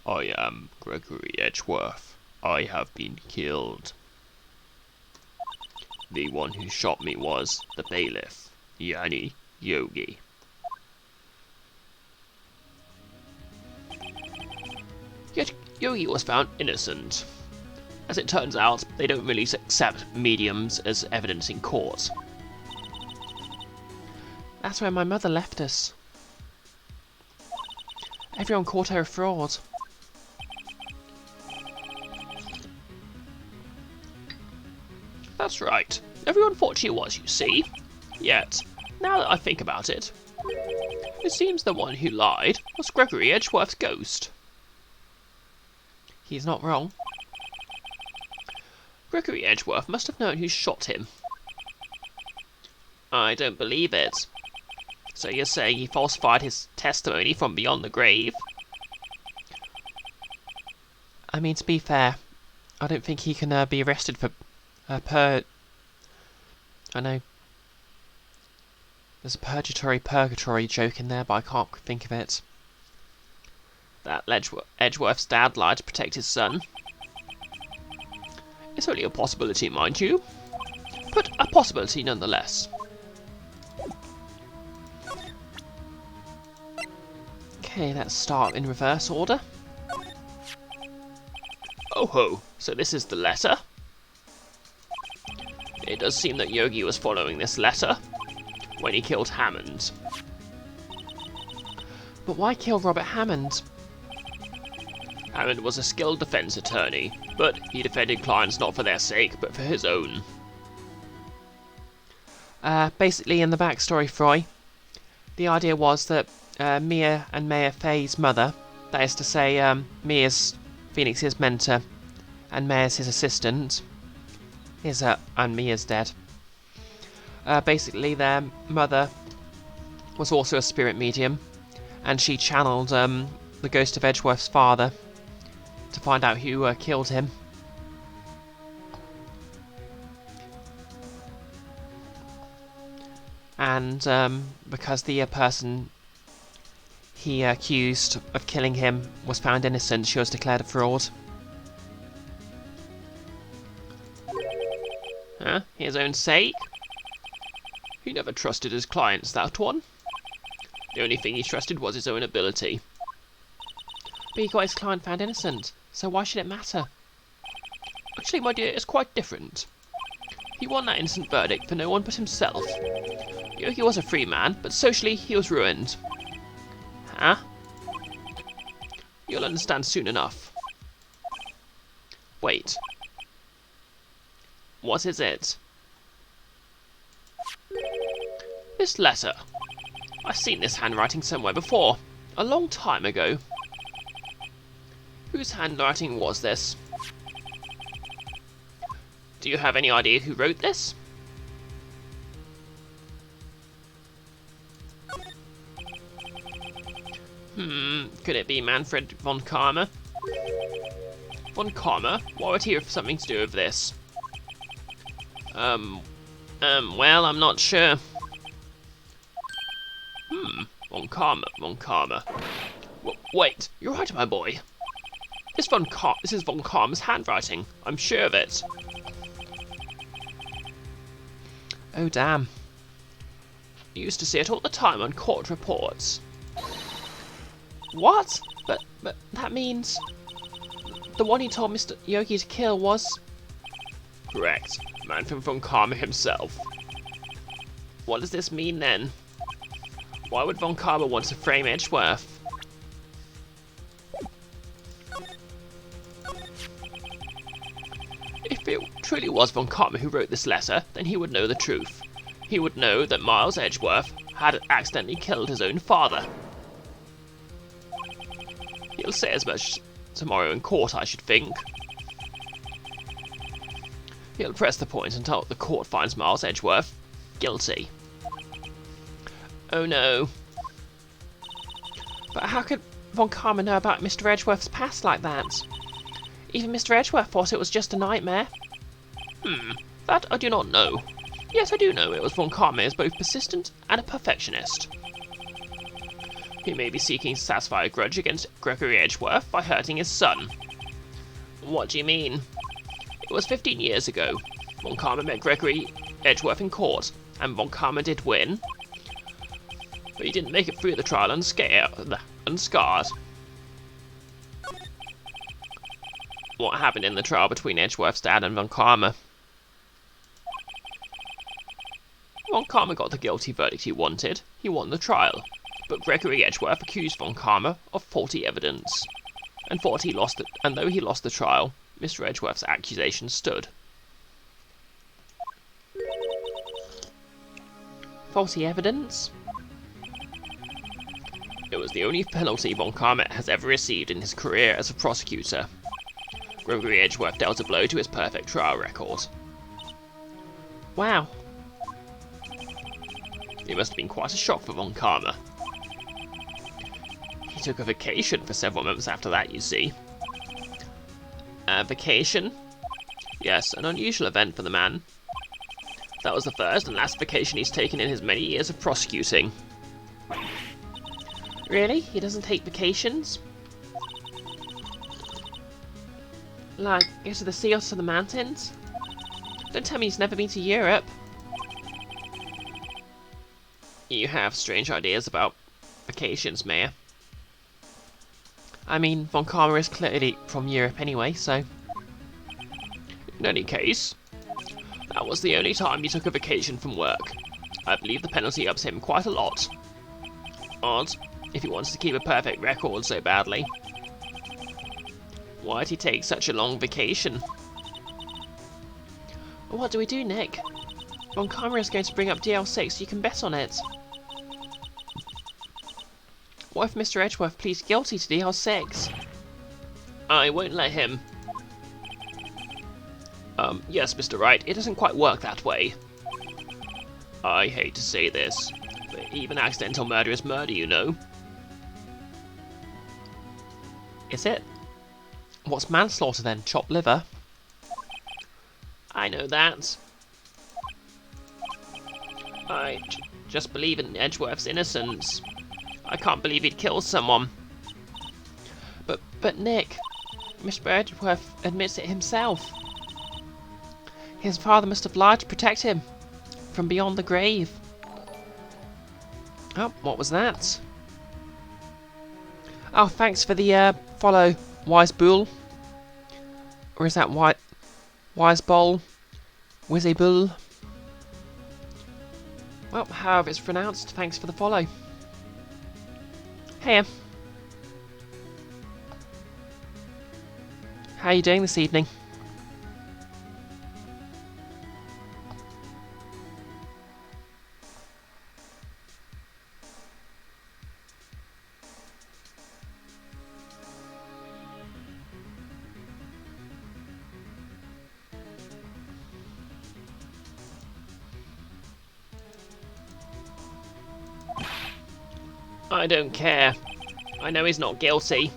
I am Gregory Edgeworth. I have been killed. The one who shot me was the bailiff, Yani Yogi. Yet Yogi was found innocent. As it turns out, they don't really accept mediums as evidence in court. That's where my mother left us. Everyone called her a fraud. That's right. Everyone thought she was, you see. Yet, now that I think about it, it seems the one who lied was Gregory Edgeworth's ghost. He's not wrong. Gregory Edgeworth must have known who shot him. I don't believe it. So you're saying he falsified his testimony from beyond the grave? I mean, to be fair, I don't think he can be arrested for I know. There's a purgatory joke in there, but I can't think of it. That Edgeworth's dad lied to protect his son. It's only a possibility, mind you, but a possibility nonetheless. Okay, let's start in reverse order. Oh ho, so this is the letter? It does seem that Yogi was following this letter when he killed Hammond. But why kill Robert Hammond? Hammond was a skilled defense attorney, but he defended clients not for their sake, but for his own. Basically, in the backstory, Froy, the idea was that Mia and Mayor Faye's mother, that is to say, Mia's Phoenix's mentor and Mayor's his assistant, and Mia's dead. Basically, their mother was also a spirit medium, and she channeled the ghost of Edgeworth's father to find out who killed him. And because the person he accused of killing him was found innocent, she was declared a fraud. Huh? His own sake? He never trusted his clients, that one. The only thing he trusted was his own ability. But he got his client found innocent, so why should it matter? Actually, my dear, it's quite different. He won that innocent verdict for no one but himself. Yogi was a free man, but socially he was ruined. Huh? You'll understand soon enough. Wait. What is it? This letter. I've seen this handwriting somewhere before. A long time ago. Whose handwriting was this? Do you have any idea who wrote this? Could it be Manfred von Karma? Von Karma? Why would he have something to do with this? Well, I'm not sure. Von Karma. Wait, you're right, my boy. This is von Karma's handwriting. I'm sure of it. Oh, damn. You used to see it all the time on court reports. What? But that means... The one he told Mr. Yogi to kill was... Correct. Manfred von Karma himself. What does this mean then? Why would von Karma want to frame Edgeworth? If it truly was von Karma who wrote this letter, then he would know the truth. He would know that Miles Edgeworth had accidentally killed his own father. He'll say as much tomorrow in court, I should think. He'll press the point until the court finds Miles Edgeworth guilty. Oh no. But how could von Karma know about Mr. Edgeworth's past like that? Even Mr. Edgeworth thought it was just a nightmare. That I do not know. Yes, I do know it was von Karma is both persistent and a perfectionist. He may be seeking to satisfy a grudge against Gregory Edgeworth by hurting his son. What do you mean? It was 15 years ago. Von Karma met Gregory Edgeworth in court, and von Karma did win. But he didn't make it through the trial unscarred. What happened in the trial between Edgeworth's dad and von Karma? Von Karma got the guilty verdict he wanted. He won the trial. But Gregory Edgeworth accused von Karma of faulty evidence. And though he lost the trial, Mr. Edgeworth's accusation stood. Faulty evidence? It was the only penalty von Karma has ever received in his career as a prosecutor. Gregory Edgeworth dealt a blow to his perfect trial record. Wow. It must have been quite a shock for von Karma. He took a vacation for several months after that, you see. A vacation? Yes, an unusual event for the man. That was the first and last vacation he's taken in his many years of prosecuting. Really? He doesn't take vacations? Like, go to the sea or to the mountains? Don't tell me he's never been to Europe. You have strange ideas about vacations, Mayor. I mean, von Karma is clearly from Europe anyway, so... In any case, that was the only time he took a vacation from work. I believe the penalty ups him quite a lot. Odd, if he wanted to keep a perfect record so badly. Why'd he take such a long vacation? Well, what do we do, Nick? Von Karma is going to bring up DL6, you can bet on it. What if Mr. Edgeworth pleads guilty to DL6? I won't let him. Yes, Mr. Wright, it doesn't quite work that way. I hate to say this, but even accidental murder is murder, you know. Is it? What's manslaughter then? Chopped liver? I know that. I just believe in Edgeworth's innocence. I can't believe he'd kill someone. But Nick, Mr. Edgeworth admits it himself. His father must have lied to protect him from beyond the grave. Oh, what was that? Oh, thanks for the follow, Wise Bull. Or is that Wise Bowl? Wizzy Bull? Well, however it's pronounced, thanks for the follow. Hey, how are you doing this evening? I don't care. I know he's not guilty.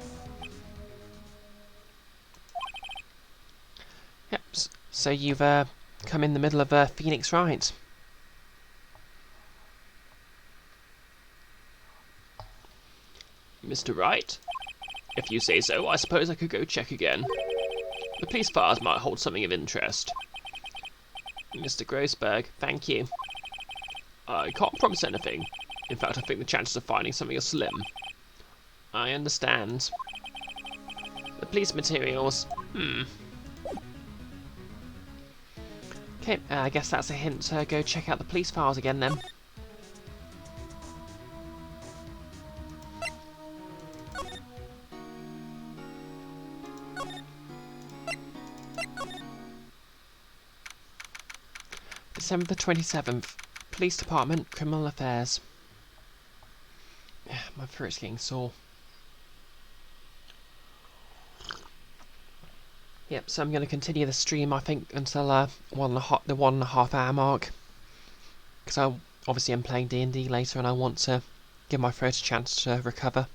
Yep. So you've come in the middle of Phoenix Wright. Mr. Wright? If you say so, I suppose I could go check again. The police files might hold something of interest. Mr. Grossberg, thank you. I can't promise anything. In fact, I think the chances of finding something are slim. I understand. The police materials. Okay, I guess that's a hint to go check out the police files again then. December the 27th. Police Department, Criminal Affairs. My throat's getting sore. Yep, so I'm going to continue the stream, I think, until the 1.5 hour mark. Because I obviously am playing D&D later and I want to give my throat a chance to recover.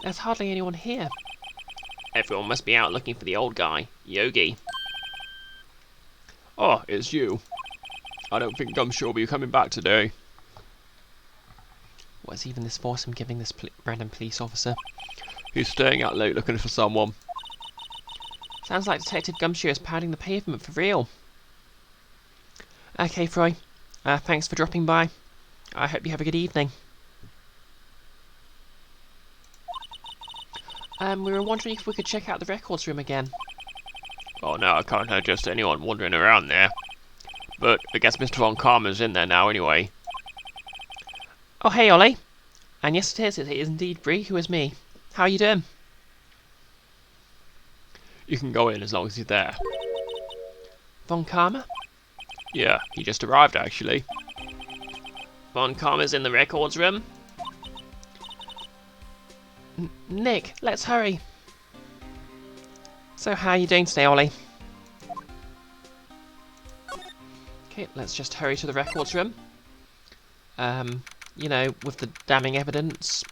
There's hardly anyone here. Everyone must be out looking for the old guy, Yogi. Oh, it's you. I don't think Gumshoe will be coming back today. What is even this force I'm giving this random police officer? He's staying out late looking for someone. Sounds like Detective Gumshoe is pounding the pavement for real. Okay, Froy. Thanks for dropping by. I hope you have a good evening. We were wondering if we could check out the records room again. Oh no, I can't have just anyone wandering around there. But I guess Mr. Von Karma's in there now anyway. Oh, hey, Ollie. And yes, it is indeed Bree, who is me. How are you doing? You can go in as long as he's there. Von Karma? Yeah, he just arrived actually. Von Karma's in the records room? Nick, let's hurry. So how are you doing today, Ollie? Okay, let's just hurry to the records room. You know, with the damning evidence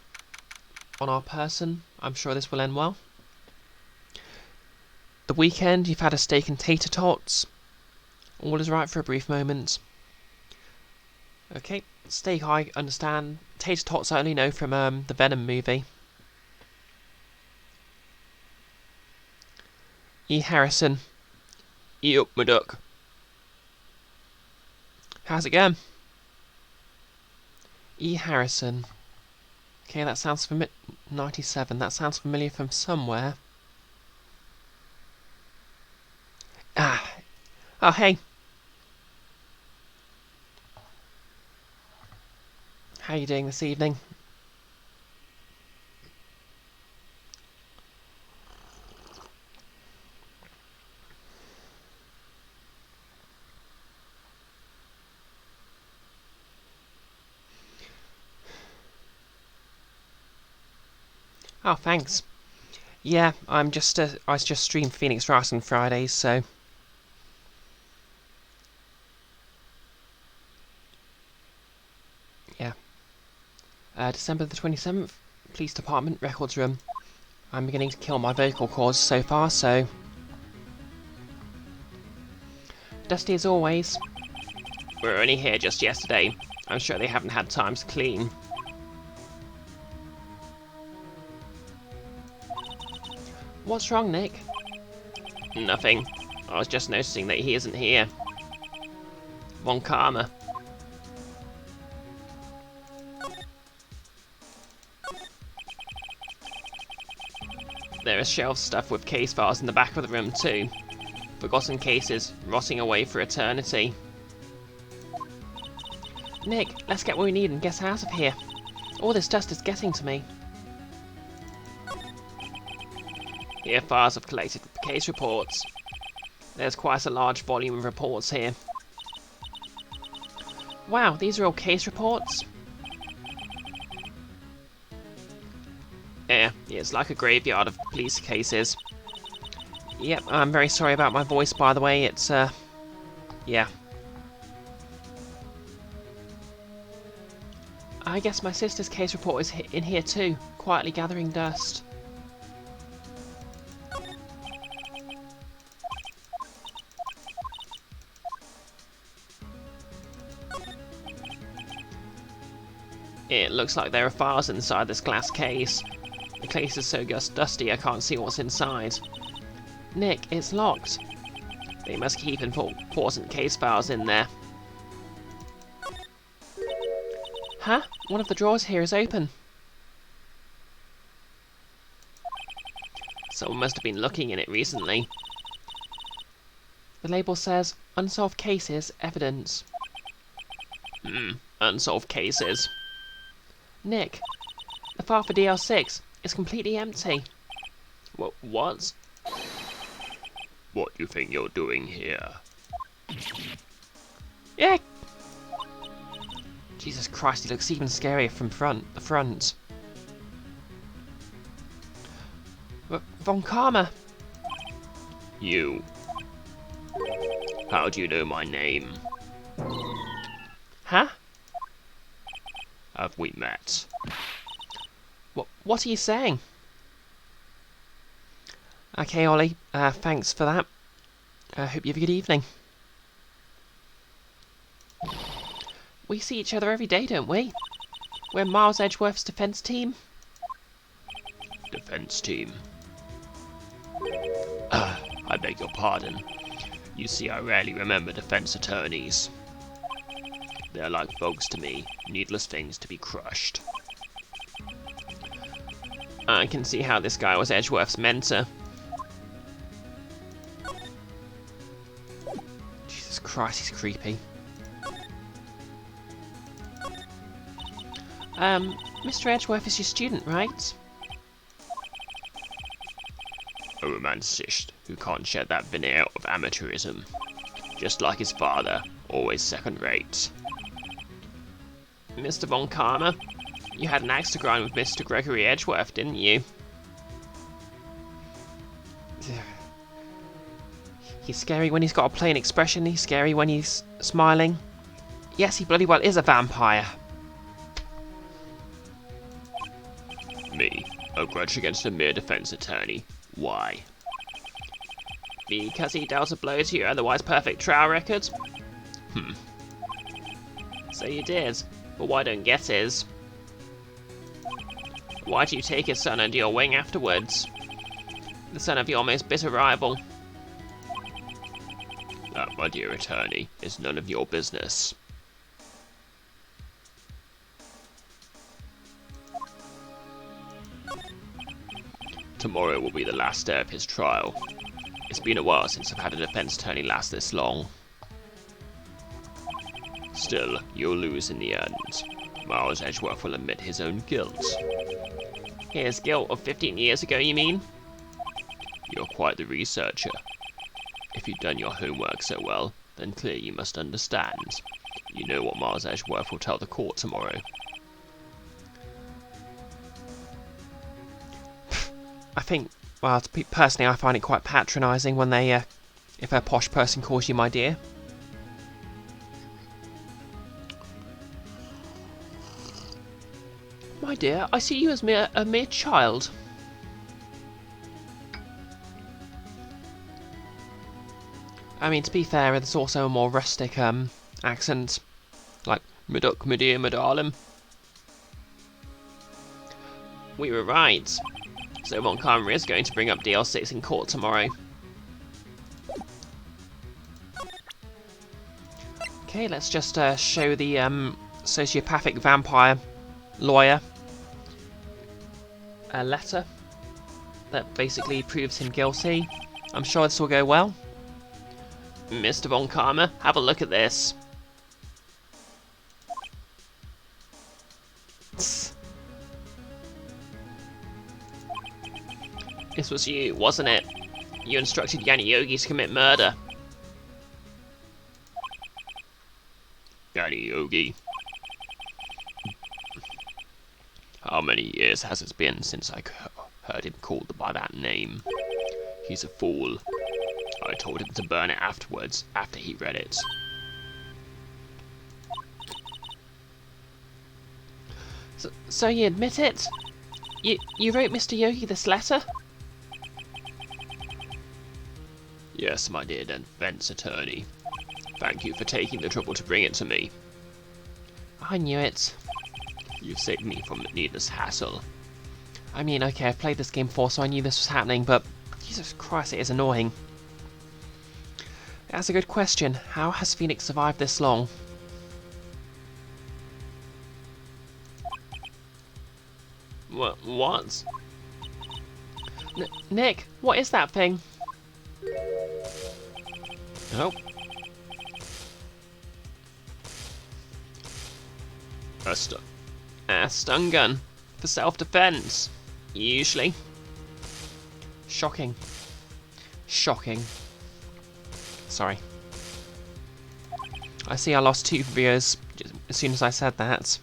on our person, I'm sure this will end well. The weekend, you've had a steak and tater tots. All is right for a brief moment. Okay, steak I understand. Tater tots I only know from the Venom movie. E. Harrison. Eat up, my duck. How's it going? E. Harrison. Okay, that sounds familiar. 97. That sounds familiar from somewhere. Ah. Oh, hey. How are you doing this evening? Oh, thanks. Yeah, I just stream Phoenix Wright on Fridays, so yeah. December the 27th, Police Department, Records Room. I'm beginning to kill my vocal cords so far, so dusty as always. We were only here just yesterday. I'm sure they haven't had time to clean. What's wrong, Nick? Nothing. I was just noticing that he isn't here. Von Karma. There is shelf stuff with case files in the back of the room too. Forgotten cases, rotting away for eternity. Nick, let's get what we need and get out of here. All this dust is getting to me. Here files have collected case reports. There's quite a large volume of reports here. Wow, these are all case reports? Yeah, it's like a graveyard of police cases. Yep, I'm very sorry about my voice, by the way. It's Yeah. I guess my sister's case report is in here too, quietly gathering dust. It looks like there are files inside this glass case. The case is so dusty I can't see what's inside. Nick, it's locked. They must keep important case files in there. Huh? One of the drawers here is open. Someone must have been looking in it recently. The label says, Unsolved Cases, Evidence. Unsolved cases. Nick, the file for DL6 is completely empty. What? What do you think you're doing here? Yeah! Jesus Christ, he looks even scarier from the front. Von Karma! You. How do you know my name? Huh? Have we met? What are you saying? Okay, Ollie, thanks for that. I hope you have a good evening. We see each other every day, don't we? We're Miles Edgeworth's defense team. Defense team. I beg your pardon. You see, I rarely remember defense attorneys. They're like folks to me, needless things to be crushed. I can see how this guy was Edgeworth's mentor. Jesus Christ, he's creepy. Mr. Edgeworth is your student, right? A romanticist who can't shed that veneer of amateurism. Just like his father, always second rate. Mr. Von Karma, you had an axe to grind with Mr. Gregory Edgeworth, didn't you? He's scary when he's got a plain expression, he's scary when he's smiling. Yes, he bloody well is a vampire. Me, a grudge against a mere defense attorney. Why? Because he dealt a blow to your otherwise perfect trial record? So you did, but what I don't get is... why do you take his son under your wing afterwards? The son of your most bitter rival. That, my dear attorney, is none of your business. Tomorrow will be the last day of his trial. It's been a while since I've had a defense attorney last this long. Still, you'll lose in the end. Miles Edgeworth will admit his own guilt. His guilt of 15 years ago, you mean? You're quite the researcher. If you've done your homework so well, then clearly you must understand. You know what Miles Edgeworth will tell the court tomorrow. I think, well, personally, I find it quite patronising when they, if a posh person calls you my dear. My dear, I see you as a mere child. I mean, to be fair, there's also a more rustic accent, like "Miduk, my dear, my darling." We were right. So Von Karma is going to bring up DL6 in court tomorrow. Okay, let's just show the sociopathic vampire lawyer a letter that basically proves him guilty. I'm sure this will go well. Mr. Von Karma, have a look at this. This was you, wasn't it? You instructed Yanni Yogi to commit murder. Yanni Yogi. How many years has it been since I heard him called by that name? He's a fool. I told him to burn it afterwards, after he read it. So you admit it? You wrote Mr. Yogi this letter? Yes, my dear defense attorney. Thank you for taking the trouble to bring it to me. I knew it. You've saved me from the needless hassle. I mean, okay, I've played this game before, so I knew this was happening, but Jesus Christ, it is annoying. That's a good question. How has Phoenix survived this long? What? Nick, what is that thing? Oh. A stun gun for self-defense. Usually. Shocking. Shocking. Sorry. I see I lost 2 viewers as soon as I said that.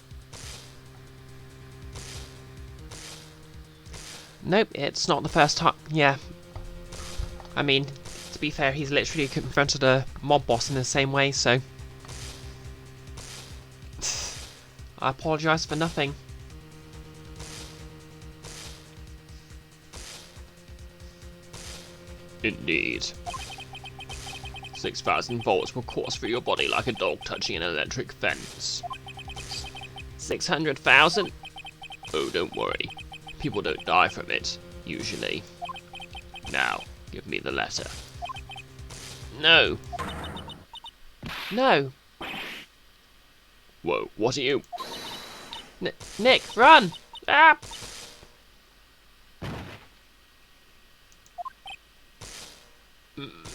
Nope, it's not the first time. Yeah. I mean, to be fair, he's literally confronted a mob boss in the same way, so... I apologise for nothing. Indeed. 6,000 volts will course through your body like a dog touching an electric fence. 600,000? Oh, don't worry. People don't die from it, usually. Now, give me the letter. No. No. Whoa, what are you? Nick, run! Ah!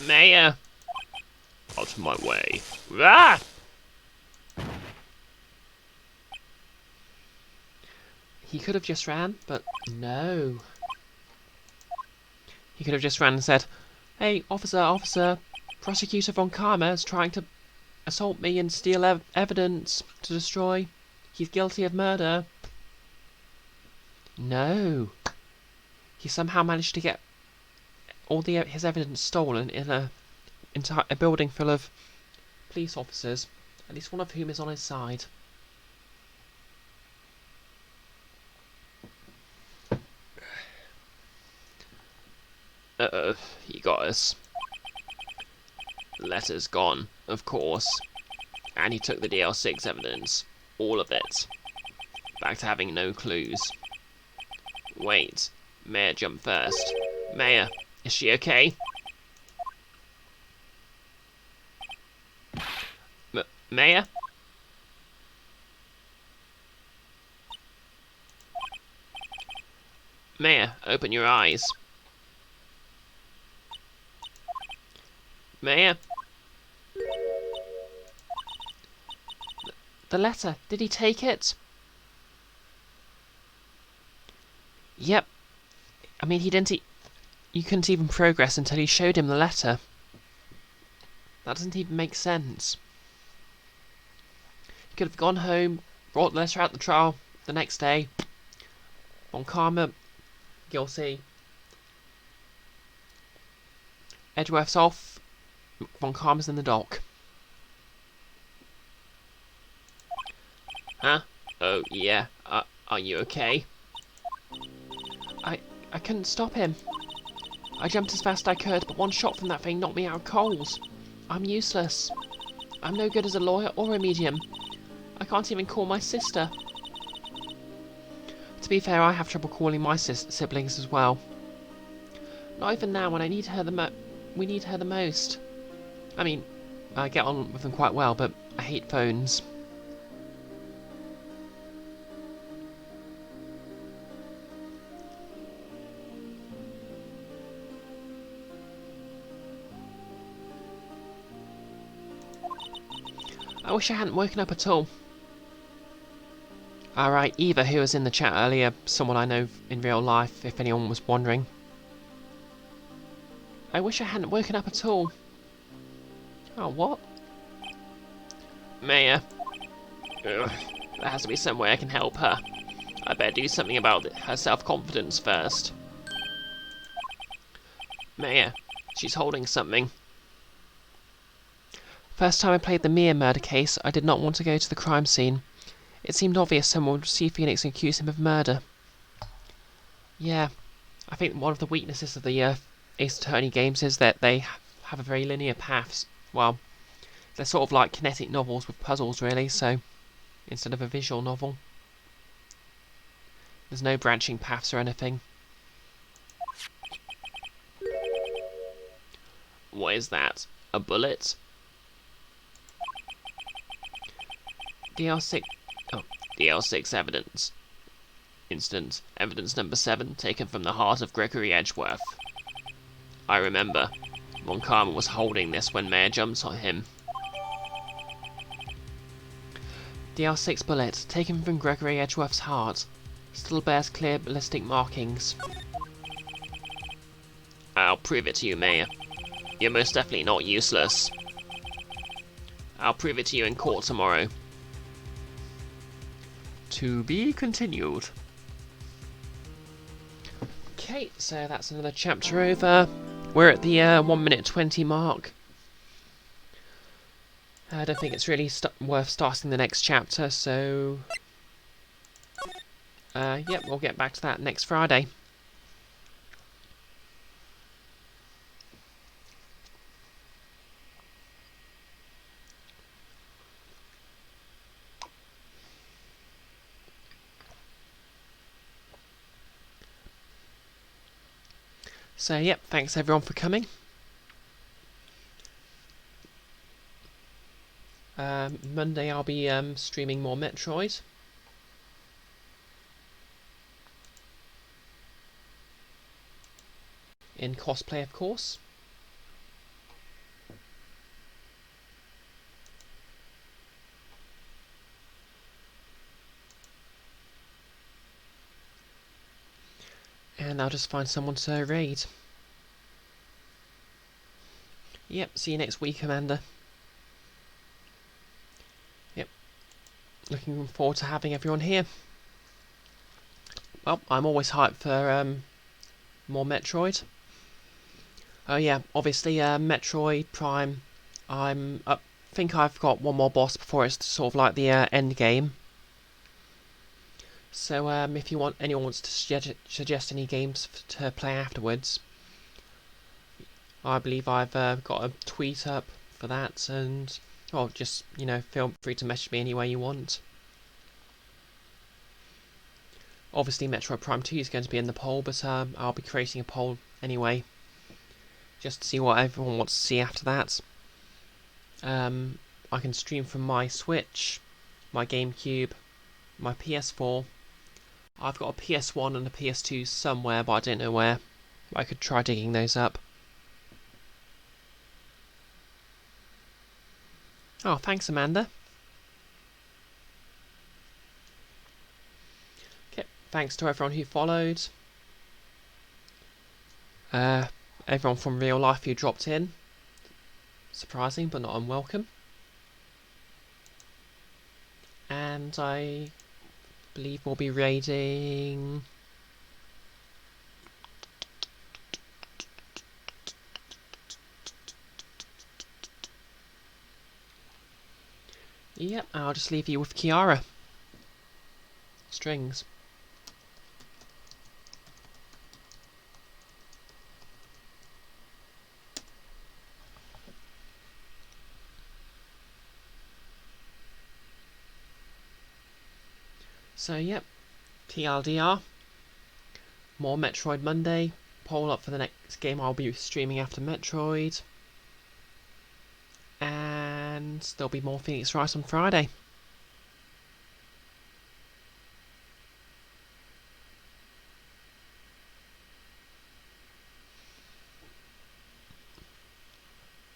Mayor! Out of my way. Ah! He could have just ran, but no. He could have just ran and said, "Hey, officer, Prosecutor von Karma is trying to assault me and steal evidence to destroy. He's guilty of murder." No. He somehow managed to get all his evidence stolen in a building full of police officers, at least one of whom is on his side. Uh-oh, he got us. The letter's gone, of course. And he took the DL6 evidence. All of it. Back to having no clues. Wait, Mayor jumped first. Mayor, is she okay? Mayor? Mayor, open your eyes. Mayor? The letter, did he take it? Yep. I mean, he didn't. You couldn't even progress until he showed him the letter. That doesn't even make sense. He could have gone home, brought the letter out the trial the next day. Von Karma, guilty. Edgeworth's off. Von Karma's in the dock. Huh? Oh, yeah. Are you okay? I couldn't stop him. I jumped as fast as I could, but one shot from that thing knocked me out of coals. I'm useless. I'm no good as a lawyer or a medium. I can't even call my sister. To be fair, I have trouble calling my siblings as well. Not even now when I need her we need her the most. I mean, I get on with them quite well, but I hate phones. I wish I hadn't woken up at all. Alright, Eva, who was in the chat earlier, someone I know in real life, if anyone was wondering. I wish I hadn't woken up at all. Oh, what? Mayor. Ugh, there has to be some way I can help her. I better do something about her self-confidence first. Mayor, She's holding something. First time I played the Mia murder case, I did not want to go to the crime scene. It seemed obvious someone would see Phoenix and accuse him of murder. Yeah, I think one of the weaknesses of the Ace Attorney games is that they have a very linear paths. Well, they're sort of like kinetic novels with puzzles, really, so instead of a visual novel. There's no branching paths or anything. What is that? A bullet? DL6... Oh, DL6 evidence. Instance, evidence number 7, taken from the heart of Gregory Edgeworth. I remember. Von Karma was holding this when Mayor jumped on him. DL6 bullet, taken from Gregory Edgeworth's heart. Still bears clear ballistic markings. I'll prove it to you, Mayor. You're most definitely not useless. I'll prove it to you in court tomorrow. To be continued. Okay, so that's another chapter over. We're at the 1 minute 20 mark. I don't think it's really worth starting the next chapter, so... yep, we'll get back to that next Friday. So, yep, thanks everyone for coming. Monday I'll be streaming more Metroid. In cosplay, of course. And I'll just find someone to raid. Yep, see you next week, Amanda. Yep. Looking forward to having everyone here. Well, I'm always hyped for more Metroid. Oh yeah, obviously Metroid Prime. I think I've got one more boss before it's sort of like the end game. So if anyone wants to suggest any games to play afterwards, I believe I've got a tweet up for that, and just feel free to message me any way you want. Obviously, Metroid Prime 2 is going to be in the poll, but I'll be creating a poll anyway, just to see what everyone wants to see after that. I can stream from my Switch, my GameCube, my PS4. I've got a PS1 and a PS2 somewhere, but I don't know where. I could try digging those up. Oh, thanks, Amanda. Okay, thanks to everyone who followed. Everyone from real life who dropped in. Surprising, but not unwelcome. And I believe we'll be raiding... Yep, I'll just leave you with Kiara. Strings. So, yep, TLDR. More Metroid Monday. Poll up for the next game I'll be streaming after Metroid. And there'll be more Phoenix Wright on Friday.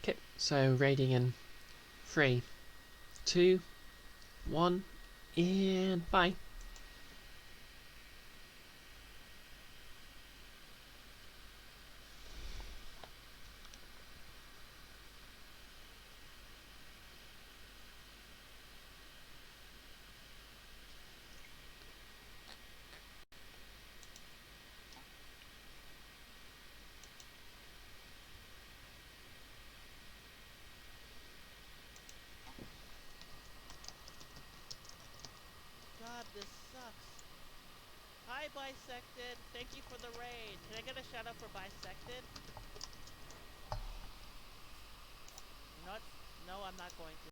Okay, so raiding in 3, 2, 1, and bye. Bisected. Thank you for the raid. Can I get a shout out for Bisected? You know what? No, I'm not going to.